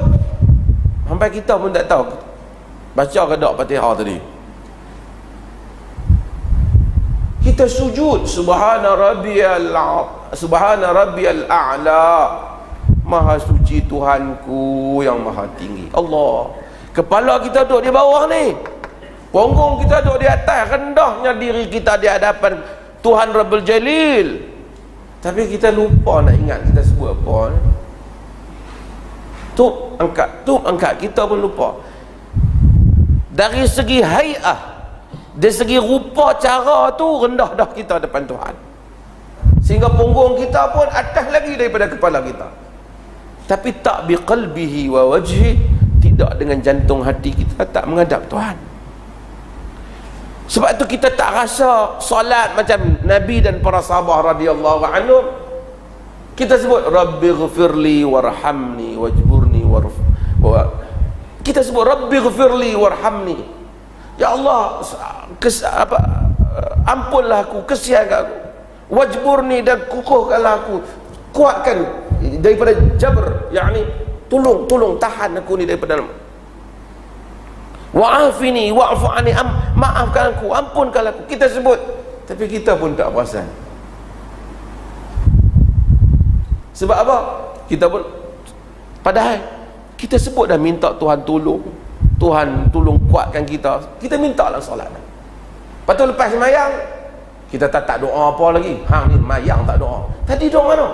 sampai kita pun tak tahu baca ke tak Fatihah tadi. Kita sujud subhana rabbiyal a'la, maha suci Tuhanku yang maha tinggi. Allah, kepala kita duduk di bawah ni, punggung kita duduk di atas, rendahnya diri kita di hadapan Tuhan Rabbul Jalil. Tapi kita lupa nak ingat kita sebut apa. Tup angkat kita pun lupa. Dari segi hai'ah, dari segi rupa cara tu rendah dah kita depan Tuhan, sehingga punggung kita pun atas lagi daripada kepala kita. Tapi tak biqalbihi wa wajhi, tidak dengan jantung hati kita tak menghadap Tuhan. Sebab tu kita tak rasa solat macam Nabi dan para sahabat radhiyallahu anhum. Kita sebut Rabbighfirli warhamni wajburni kita sebut Rabbighfirli warhamni. Ya Allah, ampunlah aku, kesiankan aku. Wajburni, dan kukuhkanlah aku, kuatkan daripada jabr, yakni tolong tahan aku ni daripada wa'afini wa'fu anni, maafkan aku, ampunkanlah aku. Kita sebut, tapi kita pun tak perasan. Sebab apa? Kita pun, padahal kita sebut dah minta Tuhan tolong, Tuhan tolong kuatkan kita. Kita minta lah solat. Lepas tu lepas semayang, kita tak doa apa lagi. Hang ni semayang tak doa. Tadi doa mana?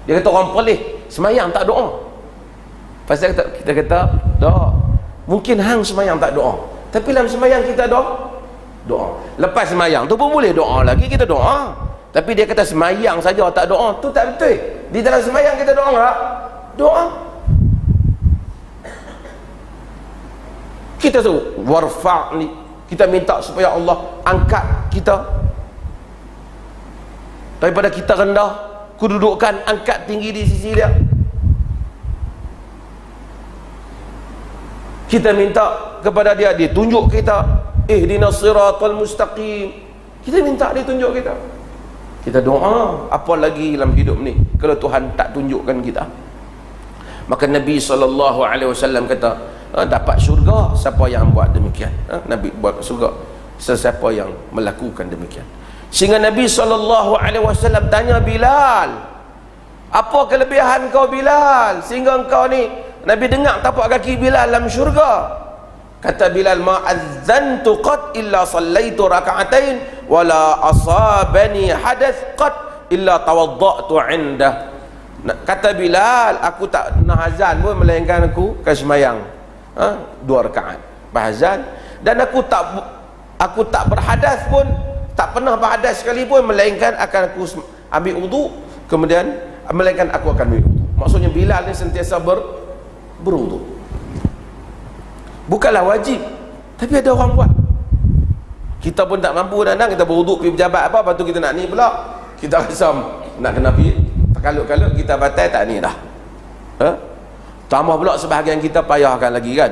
Dia kata orang pelih semayang tak doa. Pasal kita kata doa. Mungkin hang semayang tak doa, tapi dalam semayang kita doa. Lepas semayang tu pun boleh doa lagi, kita doa. Tapi dia kata semayang saja tak doa, tu tak betul. Di dalam semayang kita doa tak? Doa. Kita tu warfa'ni, kita minta supaya Allah angkat kita daripada kita rendah, kedudukan angkat tinggi di sisi dia. Kita minta kepada dia, dia tunjuk kita, ihdinas siratal mustaqim. Kita minta dia tunjuk kita. Kita doa, apa lagi dalam hidup ni kalau Tuhan tak tunjukkan kita. Maka Nabi SAW kata, dapat syurga siapa yang buat demikian. Nabi buat syurga sesiapa yang melakukan demikian. Sehingga Nabi SAW tanya Bilal, apa kelebihan kau Bilal sehingga kau ni, Nabi dengar tapak kaki Bilal dalam syurga. Kata Bilal, ma azzantu qat illa sallaitu raka'atain wala asabani hadath qat illa tawadda'tu indah. Kata Bilal, aku tak pernah azan pun melainkan aku akan semayang 2 rakaat bahazan, dan aku tak berhadas pun, tak pernah berhadas sekali pun melainkan akan aku ambil wudu, kemudian melainkan aku akan ambil wudu. Maksudnya Bilal ni sentiasa berwudu. Bukanlah wajib, tapi ada orang buat. Kita pun tak mampu nak, kita berwuduk pergi pejabat apa, lepas tu kita nak ni pula, kita rasa nak kena pergi terkalut-kalut, kita batal tak ni dah. Tambah pula sebahagian kita payahkan lagi kan,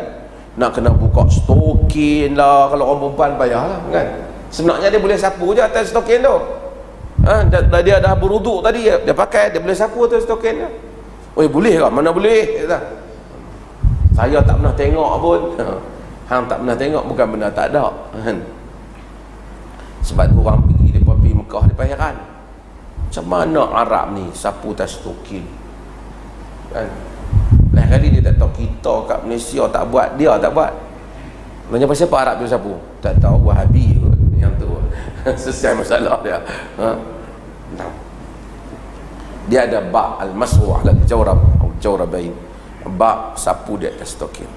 nak kena buka stokin lah. Kalau orang perempuan payah lah kan. Sebenarnya dia boleh sapu je atas stokin tu. Dia dah berwuduk tadi, dia pakai, dia boleh sapu atas stokin dia. Oh boleh ke? Mana boleh? Saya tak pernah tengok pun. Hang tak pernah tengok bukan benda tak ada. Sebab tu orang pergi Mekah, dia heran, macam mana Arab ni sapu tas stokin kan. Lain kali dia tak tahu kita kat Malaysia tak buat, dia tak buat. Nanya pasal apa Arab tu sapu? Tak tahu, Wahabi kot yang tu. Selesai masalah dia. Dia ada ba' al-mas'u 'ala al-jawrab atau jawrabain. Ba' sapu di atas stokin.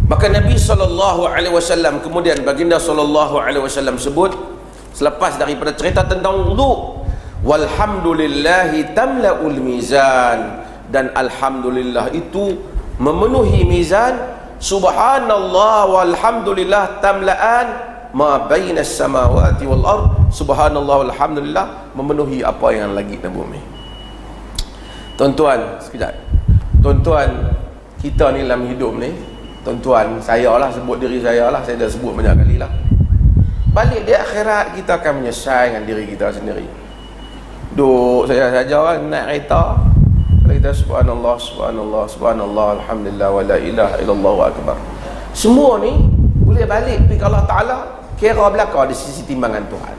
Maka Nabi SAW kemudian baginda SAW sebut selepas daripada cerita tentang wudu, walhamdulillahi tamla'ul mizan, dan alhamdulillah itu memenuhi mizan, subhanallah walhamdulillah tamla'an ma bainas samawati wal ard, subhanallah walhamdulillah memenuhi apa yang lagi di bumi. Tuan-tuan, sekejap. Tuan-tuan, kita ni dalam hidup ni, tuan-tuan, saya lah sebut diri saya lah, saya dah sebut banyak kali lah. Balik di akhirat kita akan menyesal dengan diri kita sendiri. Duk saya saja kan naik kereta, kalau kita subhanallah subhanallah subhanallah alhamdulillah wa la ilaha illallah akbar, semua ni boleh balik pergi ke Allah Ta'ala, kira belakang di sisi timbangan Tuhan.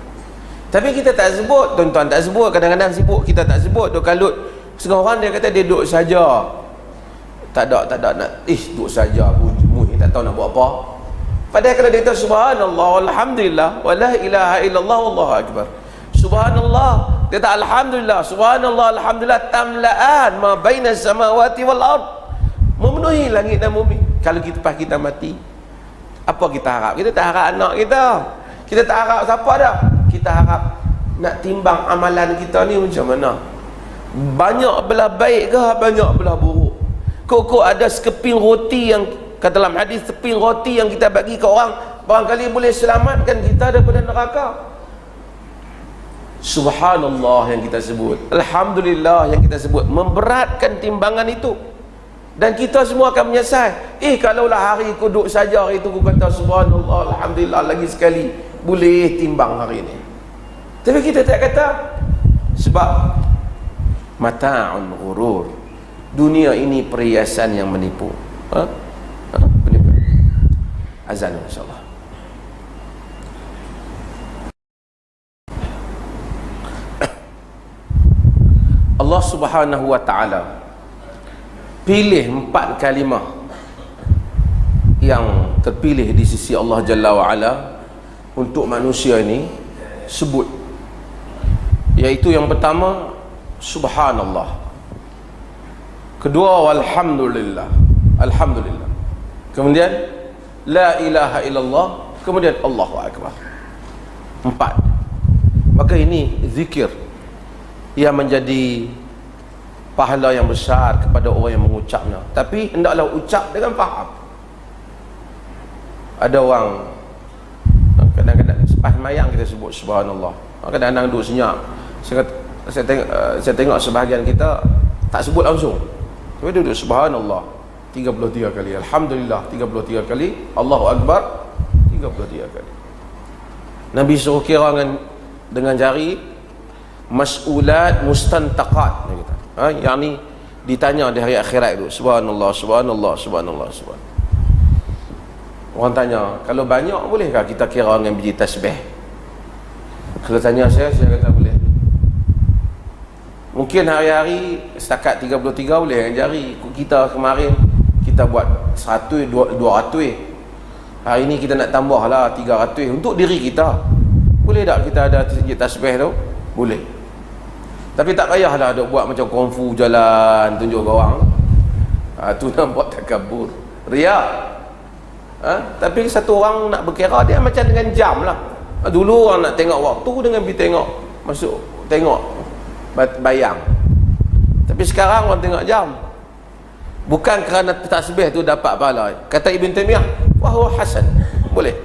Tapi kita tak sebut, tuan-tuan tak sebut, kadang-kadang sibuk kita tak sebut. Duk kalut setengah orang dia kata dia duduk saja, tak ada nak duduk saja, mui tak tahu nak buat apa. Padahal kalau dia kata subhanallah alhamdulillah wa la ilaha illallah wallahu akbar, subhanallah, dia kata alhamdulillah, subhanallah alhamdulillah tamla'an ma bainas samawati wal ard, memenuhi langit dan bumi. Kalau kita mati, apa kita harap? Kita tak harap anak kita, kita tak harap siapa dah. Kita harap nak timbang amalan kita ni macam mana. banyak belah baik ke banyak belah buruk? Kok ada sekeping roti yang, kata dalam hadis, sekeping roti yang kita bagi ke orang barangkali boleh selamatkan kita daripada neraka. Subhanallah yang kita sebut, alhamdulillah yang kita sebut, memberatkan timbangan itu. Dan kita semua akan menyesal. Kalaulah hari aku duduk saja hari itu, aku kata subhanallah, alhamdulillah lagi sekali boleh timbang hari ini. Tapi kita tak kata, sebab mata'un ghurur, dunia ini perhiasan yang menipu. Penipu. Azan insyaAllah. Allah Subhanahu wa ta'ala pilih 4 kalimah yang terpilih di sisi Allah Jalla wa Ala untuk manusia ini sebut, iaitu yang pertama subhanallah, kedua walhamdulillah, alhamdulillah, kemudian la ilaha illallah, kemudian Allahu akbar. 4. Maka ini zikir yang menjadi pahala yang besar kepada orang yang mengucapnya. Tapi hendaklah ucap dengan faham. Ada orang kadang-kadang selepas mayang kita sebut subhanallah, kadang-kadang duduk senyap. Saya tengok sebahagian kita tak sebut langsung, tapi duduk subhanallah 33 kali, alhamdulillah 33 kali, Allahu akbar 33 kali. Nabi suruh kira dengan jari, mas'ulat mustantaqat, yang ni ditanya di hari akhirat itu, subhanallah subhanallah subhanallah subhanallah. Orang tanya, kalau banyak bolehkah kita kira dengan biji tasbih? Kalau tanya saya kata boleh. Mungkin hari-hari setakat 33 boleh dengan jari. Kita kemarin kita buat 100, 200, hari ni kita nak tambah lah 300 untuk diri kita. Boleh tak kita ada tasbih tu? Boleh. Tapi tak payahlah duk buat macam kungfu jalan tunjuk ke orang. Tu nampak takabur, riak. Tapi satu orang nak berkira dia macam dengan jam lah. Dulu orang nak tengok waktu dengan pergi tengok, masuk tengok bayang. Tapi sekarang orang tengok jam. Bukan kerana tasbih tu dapat pahala. Kata Ibn Taymiyah, wahwa hasan, boleh.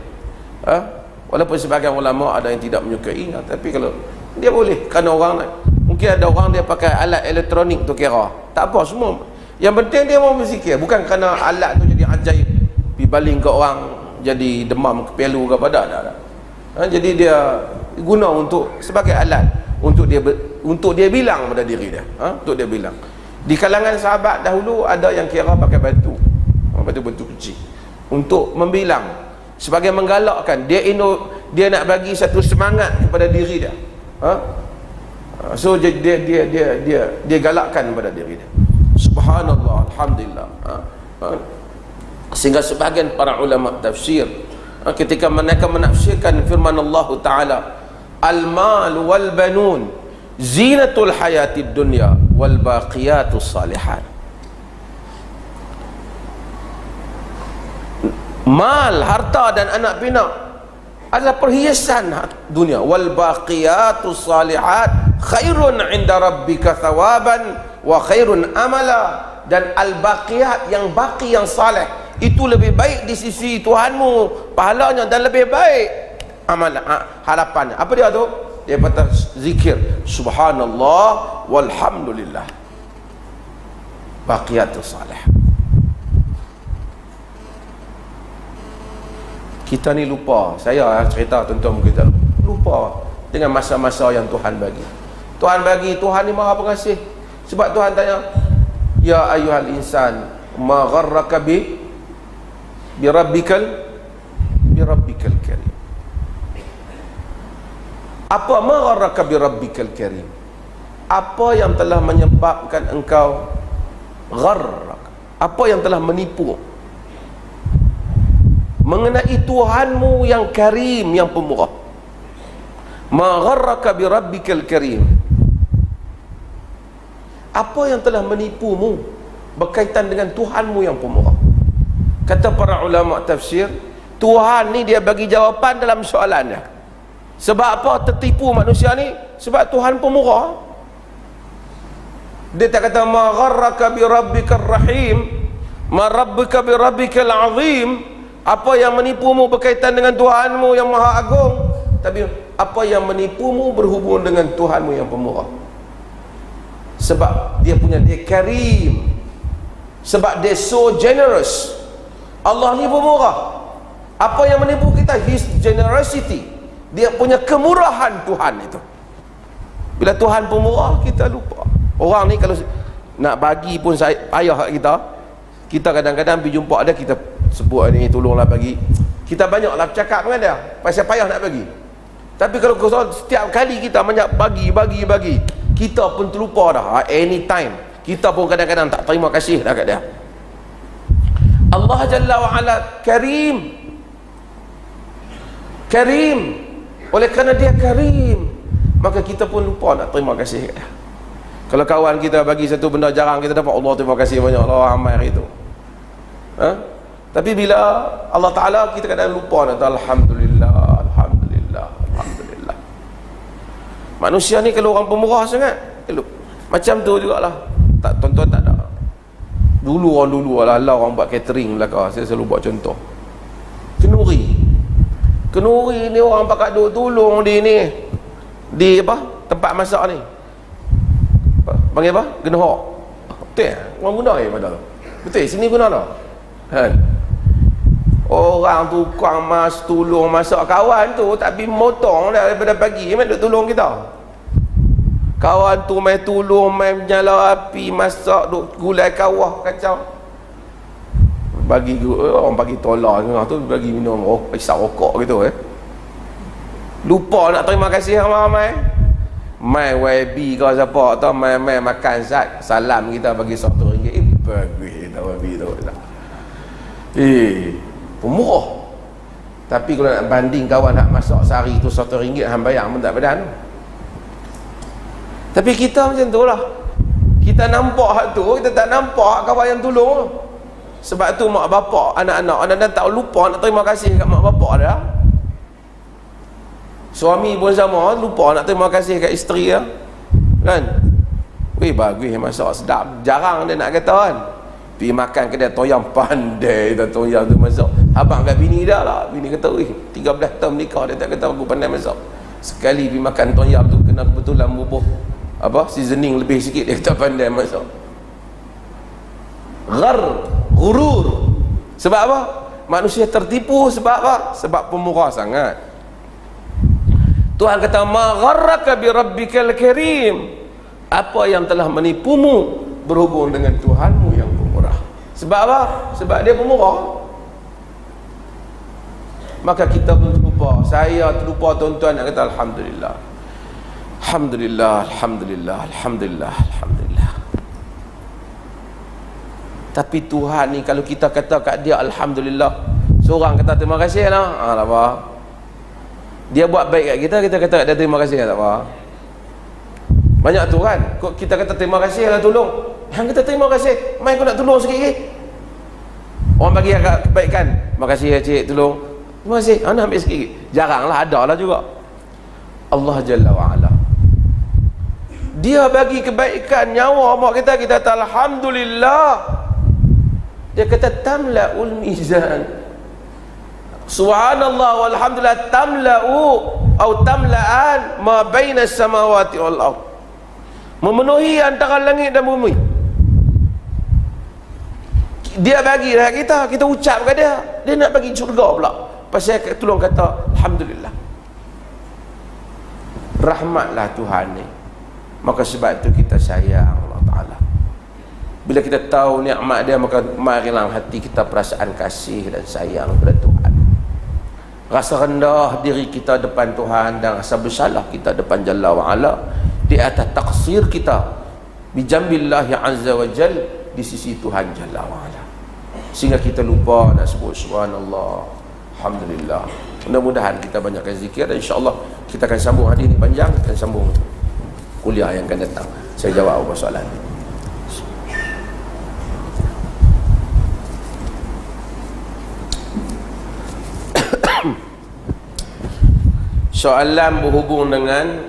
Walaupun sebagian ulama ada yang tidak menyukai, tapi kalau dia boleh, kerana orang nak, mungkin ada orang dia pakai alat elektronik tu kira, tak apa semua. Yang penting dia mau berzikir, bukan kerana alat tu jadi ajaib, pergi baling ke orang jadi demam kepelu ke badan. Jadi dia guna untuk sebagai alat untuk dia bilang pada diri dia, untuk dia bilang. Di kalangan sahabat dahulu ada yang kira pakai batu kecil untuk membilang, sebagai menggalakkan dia nak bagi satu semangat kepada diri dia. So dia galakkan kepada diri dia, subhanallah, alhamdulillah. Sehingga sebahagian para ulama tafsir ketika mereka menafsirkan firman Allah Ta'ala, al-mal wal banun zinatul hayatid dunya wal baqiyatus salihat. Mal, harta dan anak pinak adalah perhiasan dunia. Wal baqiyatus salihat khairun 'inda rabbika thawaban wa khairun amala. Dan al baqiyat, yang baqi, yang saleh, itu lebih baik di sisi Tuhanmu pahalanya dan lebih baik amalan, harapannya. Apa dia tu? Dia kata zikir subhanallah walhamdulillah, baqiyatus salih. Kita ni lupa, saya cerita tuan-tuan kita lupa dengan masa-masa yang Tuhan bagi. Tuhan ni Maha Pengasih. Sebab Tuhan tanya, ya ayyuhal insan ma gharraka bi rabbikal karim. Apa ma gharraka bi rabbikal karim? Apa yang telah menyebabkan engkau gharrak? Apa yang telah menipu mengenai Tuhanmu yang karim, yang pemurah? Ma gharraka bi rabbikal karim. Apa yang telah menipumu berkaitan dengan Tuhanmu yang pemurah? Kata para ulama tafsir, Tuhan ni dia bagi jawapan dalam soalannya. Sebab apa tertipu manusia ni? Sebab Tuhan pemurah. Dia tak kata ma gharraka bi rabbikar rahim, ma rabbuka bi rabbikal azim, apa yang menipumu berkaitan dengan Tuhanmu yang maha agung, tapi apa yang menipumu berhubung dengan Tuhanmu yang pemurah. Sebab dia karim, sebab dia so generous. Allah ni pemurah. Apa yang menipu kita? His generosity, dia punya kemurahan Tuhan itu. Bila Tuhan pemurah, kita lupa. Orang ni kalau nak bagi pun payah kat kita. Kita kadang-kadang pergi jumpa dia, kita sebut ni tolonglah bagi. Kita banyaklah cakap dengan dia pasal payah nak bagi. Tapi kalau setiap kali kita banyak bagi, kita pun terlupa dah. Anytime kita pun kadang-kadang tak terima kasih dah kat dia. Allah Jalla wa Ala karim. Oleh kerana dia karim, maka kita pun lupa nak terima kasih kat dia. Kalau kawan kita bagi satu benda jarang kita dapat, Allah terima kasih banyak, Allah amal itu. Tapi bila Allah Ta'ala, kita kadang lupa nak Alhamdulillah. Manusia ni kalau orang pemurah sangat, macam tu jugalah. Tak, tuan-tuan tak ada. Dulu lah orang buat catering belakang, saya selalu buat contoh. Kenuri ni orang pakat duk tolong dia ni di apa? Tempat masak ni. Panggil apa? Genhok. Betul? Orang guna padahal. Betul, sini guna dah. Kan? Orang tukang tolong masak kawan tu tak pergi motong dah daripada pagi, main duk tolong kita. Kawan tu main tolong, main menyala api, masak, duk gulai kawah kacau. Bagi orang bagi tolak tu, bagi minum isap rokok gitu lupa nak terima kasih ramai-ramai. Mai YB kau siapa tau, mai makan salam kita bagi RM1. Bagus tak YB tu tak. Pemurah. Tapi kalau nak banding kawan nak masak sehari tu RM1 hang bayar pun tak badan. Tapi kita macam tu lah. Kita nampak hak tu, kita tak nampak kawan yang tolong. Sebab tu mak bapak, anak-anak tak lupa nak terima kasih kat mak bapak dia. Suami pun sama, lupa nak terima kasih kat isteri dia. Kan? Weh, bagus masak sedap. Jarang dia nak kata kan. Pergi makan kedai toyang, pandai dah toyang tu masak. Abang kat bini dah lah. Bini kata, weh, 13 tahun nikah dia tak kata aku pandai masak. Sekali pergi makan toyang tu kena kebetulan bubuh seasoning lebih sikit, dia kata pandai masak. Ghurur. Sebab apa? Manusia tertipu sebab apa? Sebab pemurah sangat. Tuhan kata ma gharraka bi rabbikal karim. Apa yang telah menipumu berhubung dengan Tuhanmu yang pemurah. Sebab apa? Sebab dia pemurah. Maka kita pun terlupa. Saya terlupa, tuan-tuan, nak kata alhamdulillah. Alhamdulillah. Tapi Tuhan ni kalau kita kata kat dia alhamdulillah, seorang kata terima kasih lah, tak apa. Dia buat baik kat kita, kita kata kat dia terima kasih, tak apa. Banyak tu kan, kita kata terima kasih lah tolong, yang kita terima kasih, mai aku nak tolong sikit lagi. Orang bagi kebaikan, terima kasih ya cik tolong, terima kasih, nak ambil sikit. Jarang lah, ada lah juga. Allah Jalla wa'ala, dia bagi kebaikan nyawa mak kita kata alhamdulillah. Dia kata tamla'ul mizan. Subhanallah walhamdulillah tamla'u atau tamla'an ma baina samawati wal ard. Memenuhi antara langit dan bumi. Dia bagi dah kita ucap kat dia. Dia nak bagi syurga pula. Pasal tolong kata alhamdulillah. Rahmatlah Tuhan ni. Maka sebab itu kita sayang Allah Ta'ala. Bila kita tahu nikmat dia, maka marilah hati kita perasaan kasih dan sayang kepada Tuhan. Rasa rendah diri kita depan Tuhan dan rasa bersalah kita depan Jalla wa'ala di atas taksir kita bijambillahi azza wa jal di sisi Tuhan Jalla wa'ala, sehingga kita lupa nak sebut subhanallah, alhamdulillah. Mudah-mudahan kita banyakkan zikir dan insyaAllah kita akan sambung hadis ini panjang dan sambung kuliah yang akan datang. Saya jawab apa soalan. Soalan berhubung dengan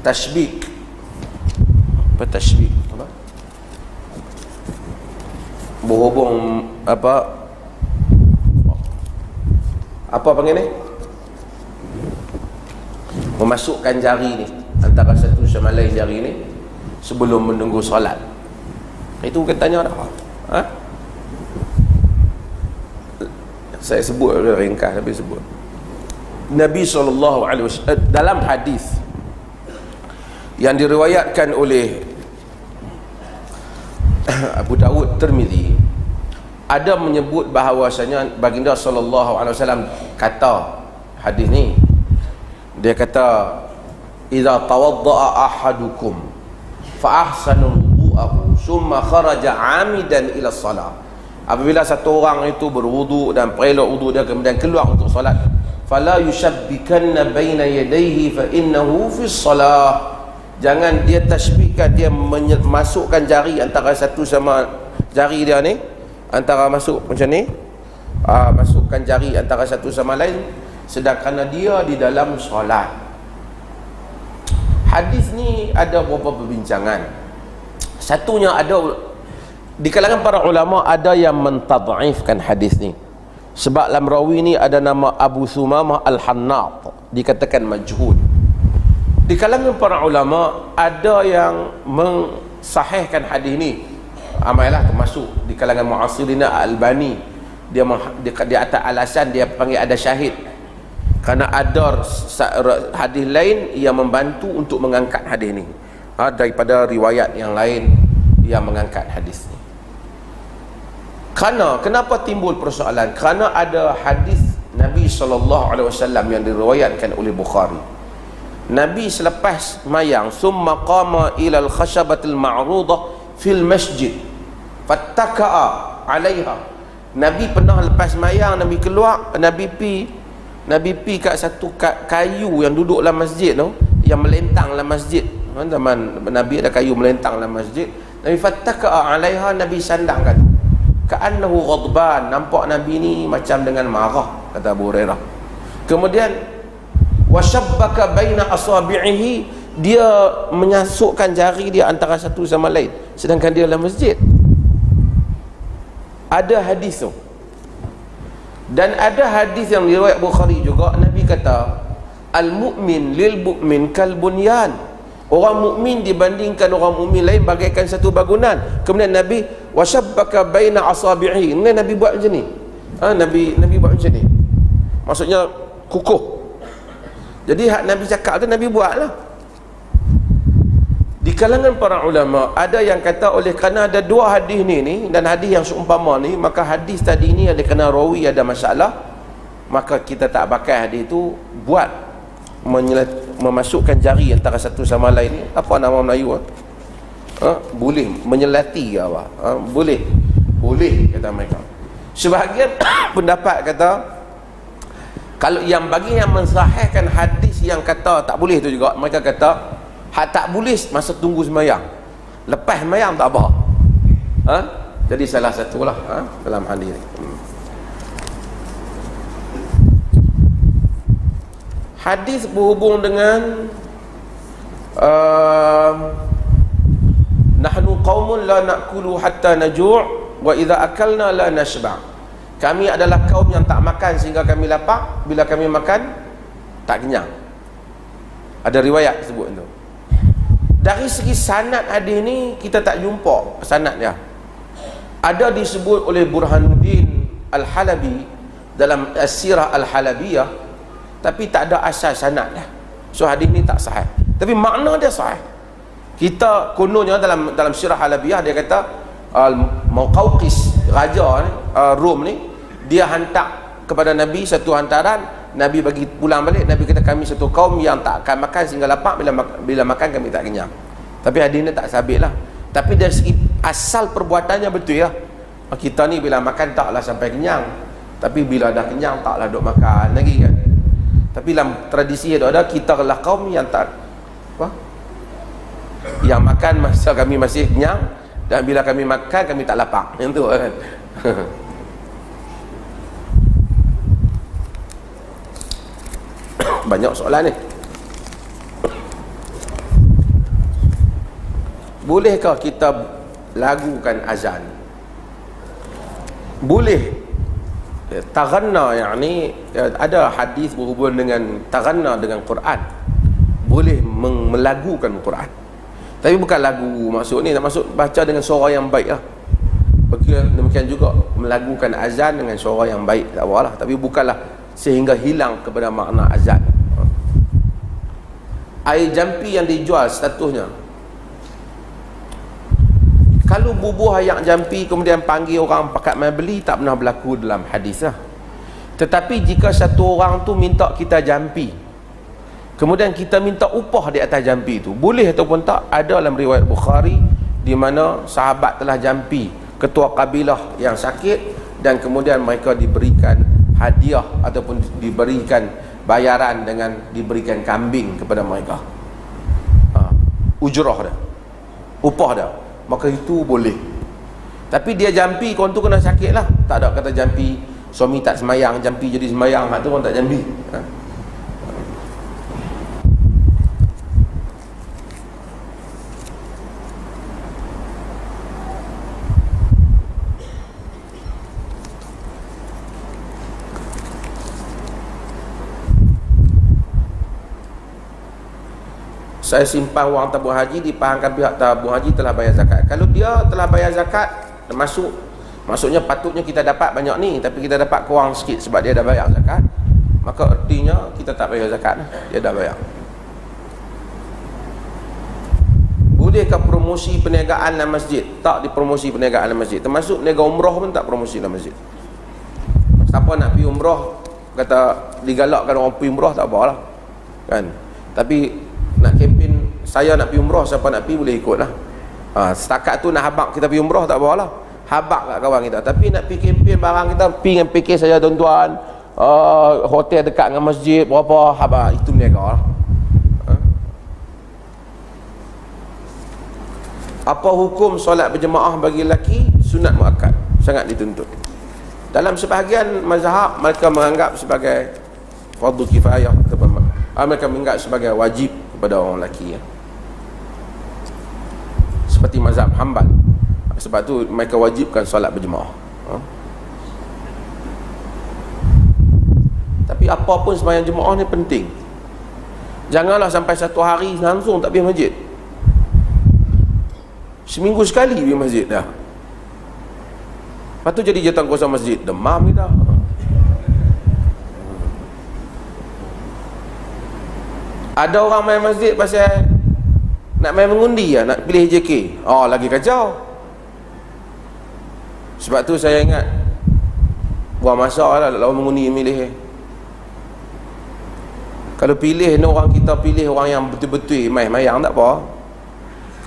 tasbih. bertashbih apa? Berhubung apa panggil ni? Memasukkan jari ni antara satu sama lain jari ni sebelum menunggu solat. Itu katanya dah. Ha? Saya sebut ringkas tapi sebut. Nabi SAW dalam hadis yang diriwayatkan oleh Abu Dawud, Tirmizi, ada menyebut bahawasanya baginda SAW kata, hadis ni dia kata, idza tawadda'a ahadukum fa ahsanu wudu'ahu summa kharaja 'amidan ila shalah. Apabila satu orang itu berwudu dan perelok wudu dia kemudian keluar untuk solat, fala yushabbikanna baina yadayhi fa innahu fi shalah. Jangan dia tasbihkan, dia masukkan jari antara satu sama jari dia ni, antara masuk macam ni, masukkan jari antara satu sama lain sedangkan dia di dalam solat. Hadis ni ada beberapa perbincangan. Satunya ada di kalangan para ulama ada yang mentad'ifkan hadis ni sebab dalam rawi ni ada nama Abu Thumamah Al-Hannat, dikatakan majhul. Di kalangan para ulama ada yang mensahihkan hadis ni, amailah termasuk di kalangan mu'asirina Al-Albani. Di atas alasan dia panggil ada syahid, kerana ada hadis lain yang membantu untuk mengangkat hadis ni daripada riwayat yang lain yang mengangkat hadis ni. Kenapa timbul persoalan? Kerana ada hadis Nabi SAW yang diriwayatkan oleh Bukhari. Nabi selepas mayang summa qama ila al-khashabatil ma'rudah fil masjid fattaka'a 'alaiha. Nabi pernah lepas mayang, Nabi keluar, Nabi pi kat satu kayu yang duduk dalam masjid tu, yang melentang dalam masjid. Zaman Nabi ada kayu melentang dalam masjid. Nabi fattaka'a 'alaiha, Nabi sandangkan. Ka'annahu ghadban, nampak Nabi ni macam dengan marah, kata Abu Hurairah. Kemudian washabbaka baina asabi'ihi, dia menyasukkan jari dia antara satu sama lain sedangkan dia dalam masjid. Ada hadis tu, dan ada hadis yang diriwayat Bukhari juga. Nabi kata al-mu'min lil mu'min kal bunyan, orang mukmin dibandingkan orang mukmin lain bagaikan satu bangunan. Kemudian Nabi washabbaka baina asabi'ihi, Nabi buat macam ni. Nabi buat macam ni, maksudnya kukuh. Jadi hak Nabi cakap tu Nabi buat lah. Di kalangan para ulama ada yang kata oleh kerana ada dua hadis ni dan hadis yang seumpama ni, maka hadis tadi ni ada kena rawi ada masalah, maka kita tak pakai hadis tu buat memasukkan jari antara satu sama lain ni. Apa nama Melayu boleh menyelati ke apa? Boleh kata mereka. Sebahagian pendapat kata kalau yang bagi yang mensahihkan hadis yang kata tak boleh tu juga, mereka kata hak tak boleh masa tunggu sembahyang, lepas sembahyang tak apa. Jadi salah satulah dalam hadis ni. Hadis berhubung dengan nahnu qaumun la na'kulu hatta naju' wa idza akalna la nashba'. Kami adalah kaum yang tak makan sehingga kami lapar, bila kami makan tak kenyang. Ada riwayat sebut tu. Dari segi sanad hadis ni kita tak jumpa sanad dia. Ada disebut oleh Burhanuddin Al-Halabi dalam As-Sirah Al-Halabiyah, tapi tak ada asas sanad dia. So hadis ni tak sahih, tapi makna dia sahih. Kita kononnya dalam Sirah Halabiyah dia kata Muqawqis raja ni, Rom ni, dia hantar kepada Nabi satu hantaran. Nabi bagi pulang balik, Nabi kata kami satu kaum yang tak akan makan sehingga lapar, bila makan kami tak kenyang. Tapi hadis ni tak sabit lah. Tapi dari segi asal perbuatannya betul ya. Kita ni bila makan taklah sampai kenyang, tapi bila dah kenyang taklah duk makan lagi kan. Tapi dalam tradisi ada kita adalah kaum yang tak yang makan masa kami masih kenyang, dan bila kami makan kami tak lapar. Yang tu kan. Banyak soalan ni. bolehkah kita lagukan azan? Boleh. Taghanna, yakni ada hadis berhubung dengan taghanna dengan Quran. Boleh melagukan Quran. Tapi bukan lagu maksud ni, tak maksud baca dengan suara yang baik lah. Demikian juga melagukan azan dengan suara yang baik, tak apalah. Tapi bukanlah sehingga hilang kepada makna azan. Air jampi yang dijual statusnya, kalau bubuh ayak jampi kemudian panggil orang pakat mai beli, tak pernah berlaku dalam hadis lah. Tetapi jika satu orang tu minta kita jampi, kemudian kita minta upah di atas jampi tu, boleh ataupun tak? Ada dalam riwayat Bukhari di mana sahabat telah jampi ketua kabilah yang sakit, dan kemudian mereka diberikan hadiah ataupun diberikan bayaran dengan diberikan kambing kepada mereka, ujrah dah, upah dah, maka itu boleh. Tapi dia jampi, korang tu kena sakit lah. Tak ada kata jampi suami tak semayang, jampi jadi semayang, hak tu orang tak jampi. Saya simpan wang tabung haji, dipahamkan pihak tabung haji telah bayar zakat. Kalau dia telah bayar zakat, maksudnya patutnya kita dapat banyak ni, tapi kita dapat kurang sikit sebab dia dah bayar zakat, maka artinya kita tak bayar zakat lah. Dia dah bayar. Bolehkah promosi perniagaan dalam masjid? Tak dipromosi perniagaan dalam masjid. Termasuk perniagaan umrah pun tak promosi dalam masjid. Siapa nak pergi umrah, kata digalakkan orang pergi umrah, tak apalah kan. Tapi nak kempen, saya nak pergi umrah, siapa nak pergi boleh ikut lah. Setakat tu nak habak kita pergi umrah, tak apalah, habak kat kawan kita. Tapi nak pergi kempen barang kita, pergi dengan PK saya tuan-tuan, hotel dekat dengan masjid berapa, habak, itu berniaga lah. Apa hukum solat berjemaah bagi lelaki? Sunat muakkad, sangat dituntut. Dalam sebahagian mazhab mereka menganggap sebagai fardu kifayah, ataupun mereka menganggap sebagai wajib kepada orang lelaki ya. Seperti mazhab Hanbal. Sebab tu mereka wajibkan solat berjemaah. Tapi apa pun sembahyang jemaah ni penting. Janganlah sampai satu hari langsung tak pergi masjid. Seminggu sekali pergi masjid dah. Lepas tu jadi jawatankuasa masjid, demam kita. Ada orang main masjid pasal nak main mengundi lah, nak pilih JK. Lagi kacau. Sebab tu saya ingat buang masa lah lawan mengundi milih. Kalau pilih ni orang, kita pilih orang yang betul-betul main-mayang, tak apa.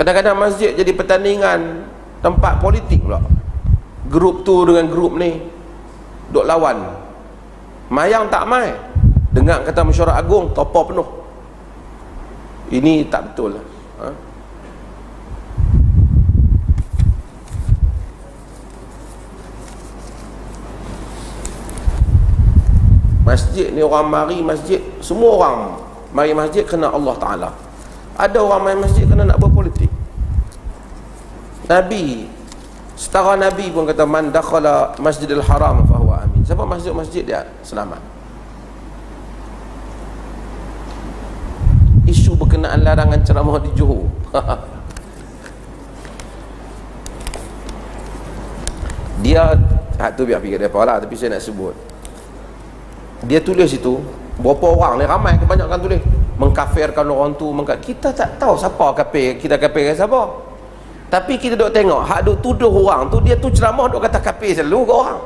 Kadang-kadang masjid jadi pertandingan tempat politik pula. Grup tu dengan grup ni duk lawan. Mayang tak main. Dengar kata mesyuarat agung, topa penuh. Ini tak betul lah. Masjid ni orang mari masjid, semua orang mari masjid kerana Allah Ta'ala. Ada orang mari masjid kerana nak berpolitik. Nabi, setara Nabi pun kata, man dakhala masjidil haram fahuwa amin. Siapa masjid dia selamat. Isu berkenaan larangan ceramah di Johor. Dia, tu biar fikir dia apa lah, tapi saya nak sebut. Dia tulis itu, berapa orang ni, ramai kebanyakan tulis mengkafirkan orang tu, kita tak tahu siapa kafir, kita kafir siapa. Tapi kita duk tengok, hak duk tuduh orang tu, dia tu ceramah duk kata kafir selalu ke orang.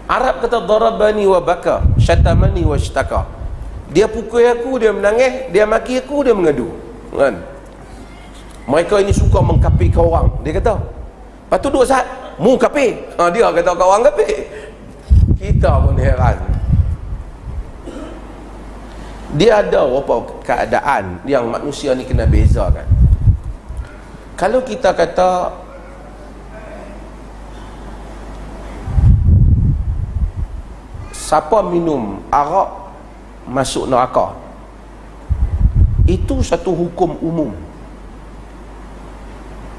Arab kata darabani wa baka, syatamani wa shtaka. Dia pukul aku, dia menangis, dia maki aku, dia mengadu kan. Mereka ini suka mengkafirkan orang, dia kata. Lepas tu duk saat mu kafir, dia kata kat orang kafir. Kita pun heran. Dia ada beberapa keadaan yang manusia ni kena bezakan. Kalau kita kata siapa minum arak masuk neraka, itu satu hukum umum.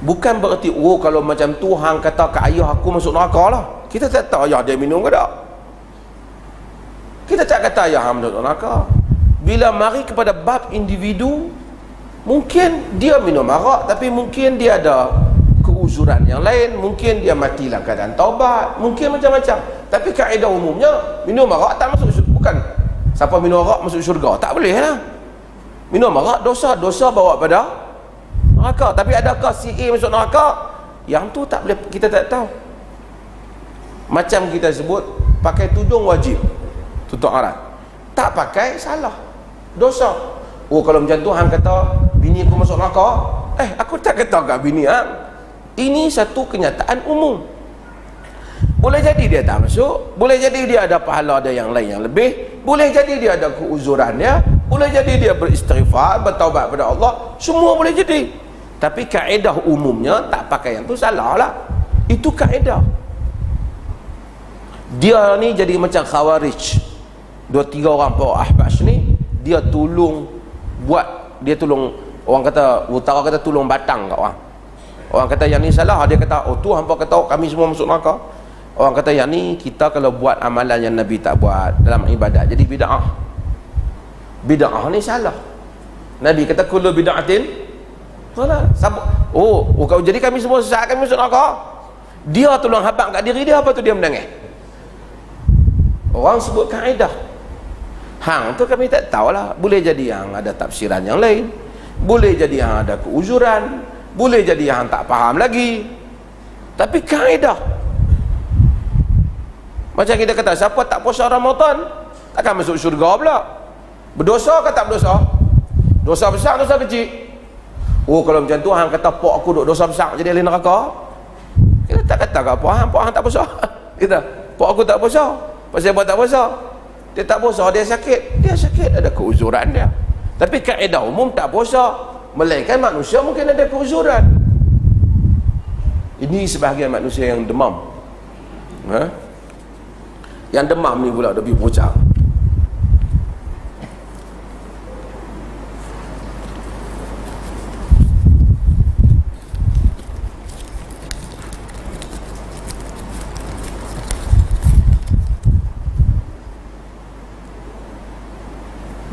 Bukan berarti oh kalau macam tu hang kata ke ayah aku masuk neraka lah. Kita tak tahu ayah dia minum ke tak. Kita tak kata ayah hang masuk neraka. Bila mari kepada bab individu, mungkin dia minum arak tapi mungkin dia ada keuzuran yang lain, mungkin dia matilah keadaan taubat, mungkin macam-macam. Tapi kaedah umumnya minum arak tak masuk syurga. Bukan siapa minum arak masuk syurga, tak boleh lah. Minum arak dosa bawa pada neraka. Tapi adakah si A masuk neraka? Yang tu tak boleh, kita tak tahu. Macam kita sebut pakai tudung wajib, tutup aurat, tak pakai salah, dosa. Oh kalau macam tu hang kata bini aku masuk neraka, aku tak kata kat bini hang. Ini satu kenyataan umum. Boleh jadi dia tak masuk, boleh jadi dia ada pahala ada yang lain yang lebih, boleh jadi dia ada keuzuran dia, boleh jadi dia beristighfar, bertaubat kepada Allah, semua boleh jadi. Tapi kaedah umumnya tak pakai yang tu salah lah. Itu kaedah. Dia ni jadi macam khawarij. 2-3 orang para ahbas ni, dia tolong orang kata utara kata tolong batang kat orang. Orang kata yang ni salah, dia kata oh tu hampa kata kami semua masuk neraka. Orang kata yang ni kita kalau buat amalan yang Nabi tak buat dalam ibadat jadi bid'ah. Bid'ah ni salah. Nabi kata kullu bid'atin salah. Kau jadi kami semua sesat, kami masuk neraka. Dia tolong habaq kat diri dia, apa tu dia menangis. Orang sebut kaedah. Hang tu kami tak tahulah. Boleh jadi yang ada tafsiran yang lain, boleh jadi yang ada keuzuran, boleh jadi yang tak faham lagi. Tapi kaedah. Macam kita kata siapa tak puasa Ramadan takkan masuk syurga pula. Berdosa ke tak berdosa? Dosa besar, dosa kecil? Oh kalau macam tu hang kata pak aku duk dosa besar jadi ahli neraka, kita tak kata ke pak hang tak puasa. Kita pak aku tak puasa. Pasal apa tak puasa? Dia tak puasa, dia sakit, ada keuzuran dia. Tapi kaedah umum tak puasa, melainkan manusia mungkin ada keuzuran. Ini sebahagian manusia yang demam. Yang demam ni pula lebih pucat.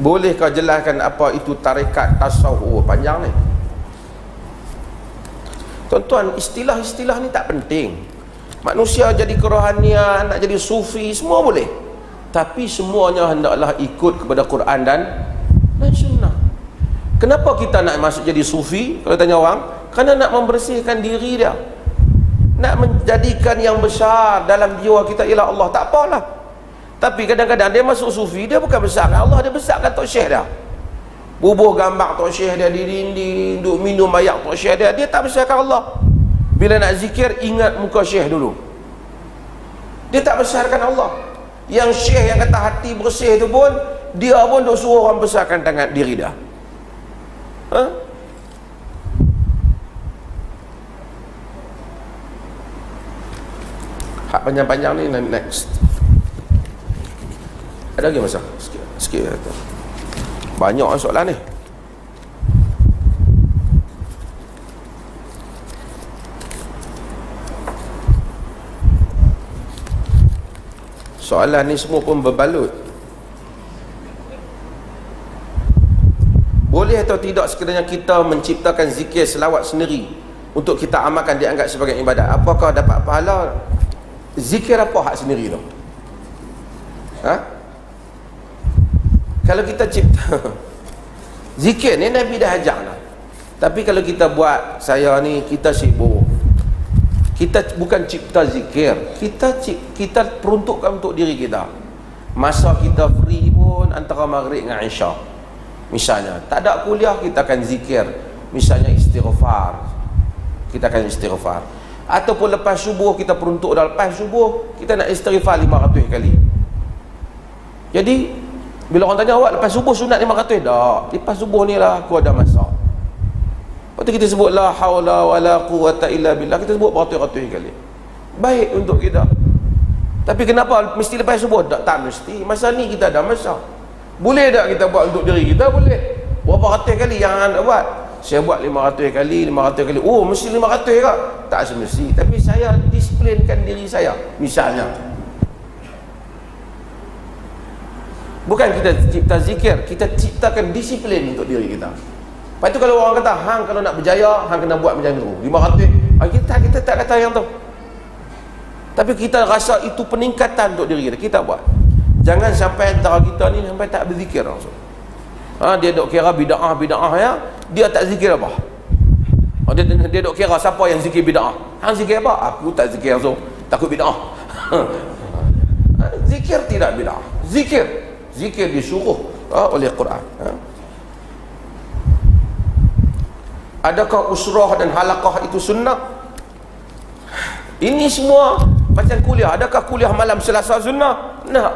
Boleh kau jelaskan apa itu tarekat tasawuf? Panjang ni. Tuan-tuan, istilah-istilah ni tak penting. Manusia jadi kerohanian, nak jadi sufi, semua boleh. Tapi semuanya hendaklah ikut kepada Quran dan sunnah. Kenapa kita nak masuk jadi sufi? Kalau tanya orang, kerana nak membersihkan diri dia, nak menjadikan yang besar dalam jiwa kita ialah Allah. Tak apalah. Tapi kadang-kadang dia masuk sufi, dia bukan besarkan Allah, dia besarkan Tok Syekh dia. Bubuh gambar Tok Syekh dia di dinding, duk minum ayak Tok Syekh dia, dia tak besarkan Allah. Bila nak zikir, ingat muka Syekh dulu. Dia tak besarkan Allah. Yang Syekh yang kata hati bersih tu pun, dia pun duk suruh orang besarkan tangan diri dia. Hak panjang-panjang ni next. Ada lagi masa? Sikit. Banyak soalan ni. Soalan ni semua pun berbalut. Boleh atau tidak sekiranya kita menciptakan zikir selawat sendiri untuk kita amalkan dianggap sebagai ibadat? Apakah dapat pahala? Zikir apa hak sendiri tu? Kalau kita cipta zikir ni Nabi dah ajar dah. Tapi kalau kita buat, saya ni kita sibuk, kita bukan cipta zikir, kita peruntukkan untuk diri kita. Masa kita free pun antara maghrib dengan isyak misalnya, tak ada kuliah, kita akan zikir, misalnya istighfar, kita akan istighfar. Ataupun lepas subuh kita peruntuk dah, lepas subuh kita nak istighfar 500 kali. Jadi bila orang tanya awak lepas subuh sunat 500, tak, lepas subuh ni lah aku ada masa. Lepas tu kita sebut la haula wala quwata illa billah, kita sebut beratus-ratus kali. Baik untuk kita. Tapi kenapa mesti lepas subuh? Tak mesti. Masa ni kita ada masa. Boleh tak kita buat untuk diri kita? Boleh. Berapa ratus kali yang anda buat. saya buat 500 kali, oh mesti 500 ke? Tak semesti, tapi saya disiplinkan diri saya misalnya. Bukan kita cipta zikir, kita ciptakan disiplin untuk diri kita. Lepas tu kalau orang kata hang kalau nak berjaya hang kena buat macam tu 500, kita tak kata yang tu, tapi kita rasa itu peningkatan untuk diri kita, kita buat. Jangan sampai antara kita ni sampai tak berzikir langsung. Dia dok kira bid'ah ya, dia tak zikir apa. Dia dok kira siapa yang zikir bid'ah. Hang zikir apa? Aku tak zikir langsung, takut bid'ah. Zikir tidak bid'ah. Zikir disuruh oleh Quran. Adakah usrah dan halaqah itu sunnah? Ini semua macam kuliah. Adakah kuliah malam Selasa sunnah? Nah,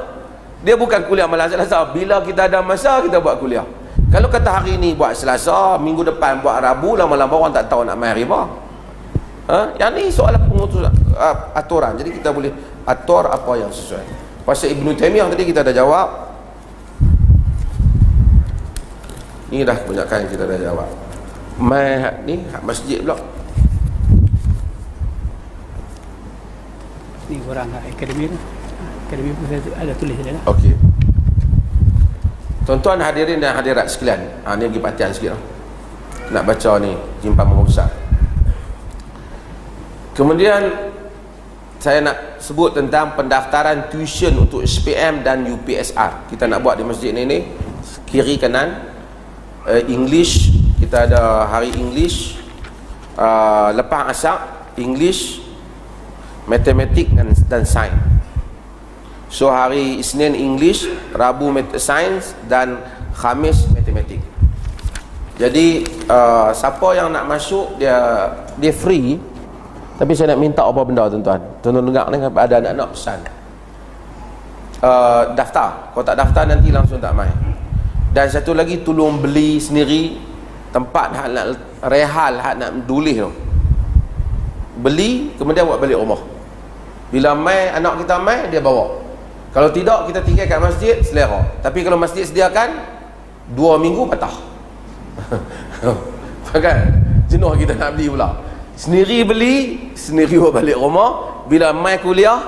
dia bukan kuliah malam Selasa. Bila kita ada masa kita buat kuliah. Kalau kata hari ni buat Selasa, minggu depan buat Rabu, lama-lama orang tak tahu nak main riba. Yang ni soalan pengutusan aturan. Jadi kita boleh atur apa yang sesuai. Pasal Ibnu Taimiyah tadi kita dah jawab. Ni dah kebanyakan kita dah jawab. Mai ni hak masjid pula. Ni orang akademi tu. Akademi pun ada tulis dia lah. Okey. Tuan-tuan hadirin dan hadirat sekalian, ni bagi perhatian sikit lah. Nak baca ni Jimpan Besar. Kemudian saya nak sebut tentang pendaftaran tuition untuk SPM dan UPSR. Kita nak buat di masjid ni kiri kanan. English, kita ada hari English, lepas asar English, matematik dan sains. So hari Isnin English, Rabu Sains dan Khamis matematik. Jadi siapa yang nak masuk dia free. Tapi saya nak minta apa benda tuan-tuan. Tuan-tuan dengar ni ada anak-anak pesan. Daftar. Kalau tak daftar nanti langsung tak main. Dan satu lagi, tolong beli sendiri tempat hak nak rehal, hak nak tulis tu. Beli kemudian buat balik rumah. Bila mai anak kita mai dia bawa. Kalau tidak kita tinggal kat masjid selera. Tapi kalau masjid sediakan 2 minggu patah. Kan? Jenuh kita nak beli pula. Sendiri beli, sendiri bawa balik rumah. Bila mai kuliah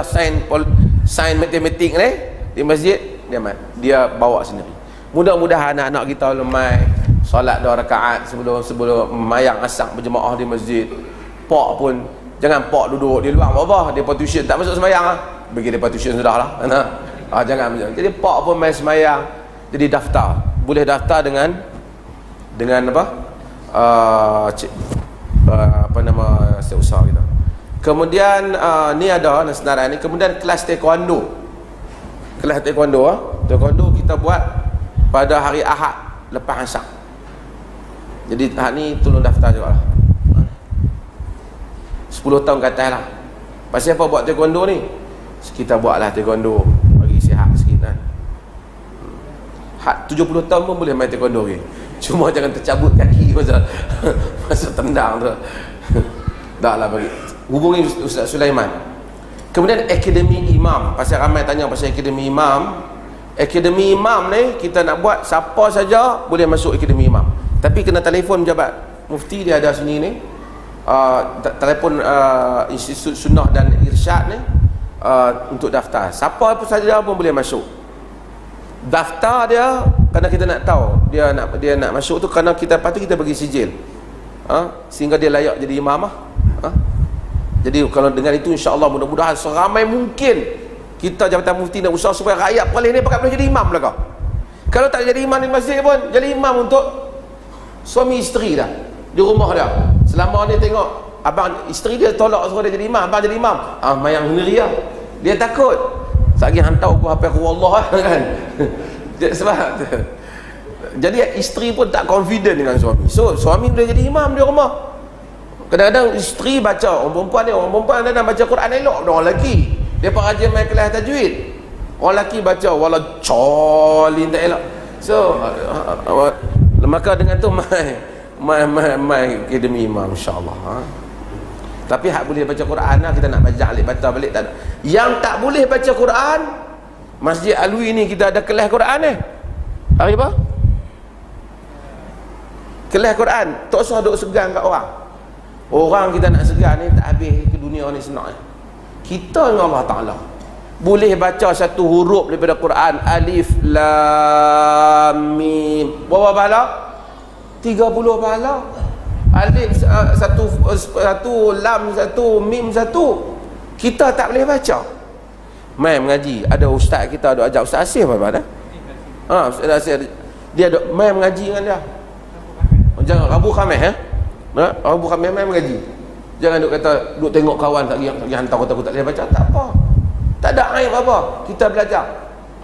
sains matematik ni di masjid, dia bawa sendiri. Mudah-mudahan anak-anak kita lemai solat 2 rakaat sebelum mayang asar berjemaah di masjid. Pak pun jangan pak duduk di luar apa dia tuition tak masuk sembahyang lah. Bagi dia tuition sudahlah. Jangan macam. Jadi pak pun main sembahyang. Jadi daftar. Boleh daftar dengan apa? Apa nama seusaha kita. Kemudian ni ada senarai ni. Kemudian kelas taekwondo. Kelas taekwondo kita buat pada hari Ahad lepas asar. Jadi hak ni tolong daftar juga lah. 10 tahun ke atas lah. Pasal apa buat taekwondo ni? Kita buatlah taekwondo bagi sihat sikit kan. Hak 70 tahun pun boleh main taekwondo ke. Cuma jangan tercabut kaki masa tendang tu. Dah lah bagi. Hubungi Ustaz Sulaiman. Kemudian Akademi Imam. Pasal ramai tanya pasal Akademi Imam. Akademi Imam ni kita nak buat siapa saja boleh masuk Akademi Imam. Tapi kena telefon pejabat mufti dia ada sini ni. Telefon Institut Sunnah dan Irsyad ni untuk daftar. Siapa pun saja pun boleh masuk. Daftar dia kerana kita nak tahu dia nak masuk tu kerana kita patut kita bagi sijil. Sehingga dia layak jadi imam lah. Jadi kalau dengan itu insya-Allah mudah-mudahan seramai mungkin kita Jabatan Mufti nak usaha supaya rakyat Perlis ni pakat boleh jadi imam lah kau. Kalau tak jadi imam di masjid pun jadi imam untuk suami isteri dah di rumah dia. Selama ni tengok abang isteri dia tolak suruh dia jadi imam, abang jadi imam. Mayang sendiri lah. Dia takut. Sagi hantar aku hafal Allah kan. Sebab jadi isteri pun tak confident dengan suami. So suami boleh jadi imam di rumah. Kadang-kadang isteri baca, orang perempuan kadang baca Quran elok, orang lelaki dia rajin main kelas tajwid. Orang lelaki baca wala colin tak elok. So maka dengan tu mai akademi imam insya-Allah. Tapi hak boleh baca Quran lah, kita nak baca alif bata balik tak ada. Yang tak boleh baca Quran, Masjid Alwi ni kita ada kelas Quran ni. Hari apa? kelas Quran tak usah duk segan kat orang. Orang kita nak segan ni tak habis ke dunia ni senang. Kita dengan Allah Ta'ala boleh baca satu huruf daripada Quran, alif lam mim, berapa pahala? 30 pahala. Alif satu, lam satu, mim satu. Kita tak boleh baca. Mai mengaji, ada ustaz kita ada ajar, Ustaz Asif apa dah? Ustaz Asif dia ada mai mengaji dengan dia. Jangan Rabu Khamis Rabu Khamis mai mengaji. Jangan duk kata duk tengok kawan tak pergi hantar kata aku tak boleh baca, tak apa. Tak ada aib apa. Kita belajar.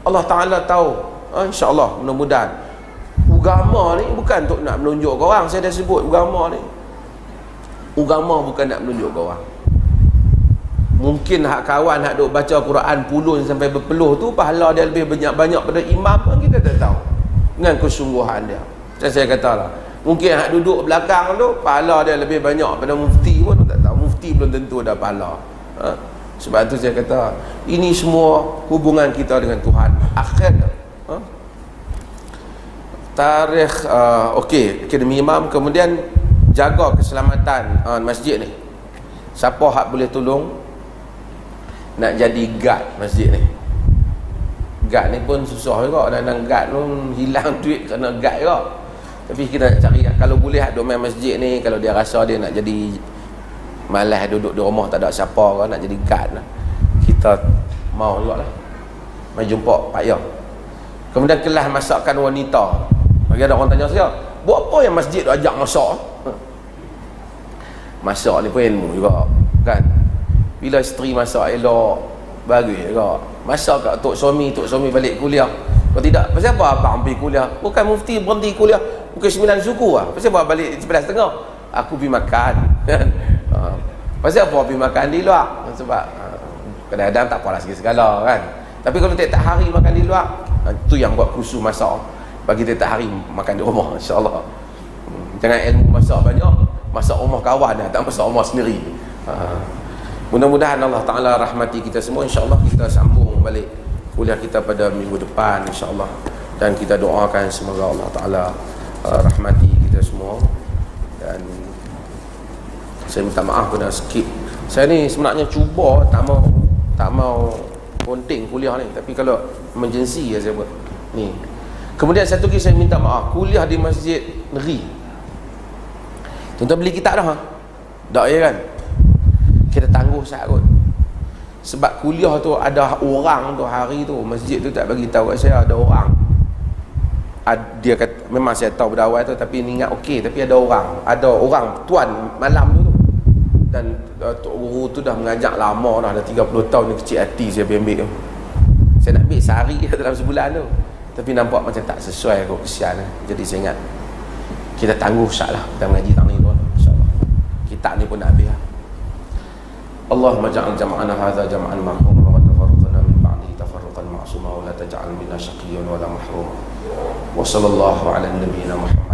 Allah Taala tahu. Insya-Allah mudah-mudahan. Agama ni bukan untuk nak menunjuk ke orang. Saya dah sebut agama ni. Agama bukan nak menunjuk ke orang. Mungkin hak kawan hak duk baca Quran pulun sampai berpeluh tu pahala dia lebih banyak pada imam pun kita tak tahu. Dengan kesungguhan dia. Saya katalah. Mungkin hak duduk belakang tu pahala dia lebih banyak pada mufti pun tak tahu. Mufti belum tentu ada pahala. Sebab tu saya kata ini semua hubungan kita dengan Tuhan. Akhir tarikh okey, akademi imam. Kemudian jaga keselamatan masjid ni. Siapa hak boleh tolong nak jadi guard masjid ni? Guard ni pun susah juga. Dan guard pun hilang duit kerana guard juga. Tapi kita nak cari, kalau boleh duduk main masjid ni, kalau dia rasa dia nak jadi malas duduk di rumah tak ada siapa ke, nak jadi guard lah, kita mau juga lah mai jumpa Pak Ya. Kemudian kelas masakan wanita. Bagi ada orang tanya saya, buat apa yang masjid tu ajak masak? Masak ni pun ilmu juga kan. Bila isteri masak elok, bagus juga. Masak kat tok suami balik kuliah. Kalau tidak, pasal apa abang pergi kuliah? Bukan mufti berhenti kuliah pukul 9 suku lah. Pasal apa balik 11.30? Aku pergi makan. Pasal apa pergi makan di luar? Sebab kadang-kadang tak apalah segala kan. Tapi kalau tiap-tiap hari makan di luar, itu yang buat kursus masak. Bagi tiap-tiap hari makan di rumah, insya-Allah. Jangan ilmu masak banyak, masak rumah kawan dah, tak masak rumah sendiri. Mudah-mudahan Allah Ta'ala rahmati kita semua. InsyaAllah kita sambung balik kuliah kita pada minggu depan, insyaAllah. Dan kita doakan semoga Allah Ta'ala rahmati kita semua. Dan saya minta maaf kena skip. Saya ni sebenarnya cuba tak mau konting kuliah ni, tapi kalau emergency ya saya buat ni. Kemudian satu lagi saya minta maaf, kuliah di masjid negeri. Tuan-tuan beli kitab dah? Tak ya kan? Kita tangguh sat kot. Sebab kuliah tu ada orang tu hari tu, masjid tu tak bagi tahu kat saya ada orang. Dia kata, memang saya tahu pada awal tu, tapi ni ingat okey, tapi ada orang tuan malam tu. Dan Tok Guru tu dah mengajar lama dah 30 tahun ni, kecil hati saya ambil tu. Saya nak ambil sehari dalam sebulan tu. Tapi nampak macam tak sesuai kot, kesian. Jadi saya ingat kita tangguh sat lah kita mengaji tang ni tu, insya-Allah. Kitab ni pun nak habis lah. Allahumma ja'al jam'ana hadza jam'an marhuma wa tafarraqna min ba'dihi tafarruqan ma'suma wa la taj'al minna shaqiyyan wa la mahruma. Wa sallallahu ala nabiyyina Muhammad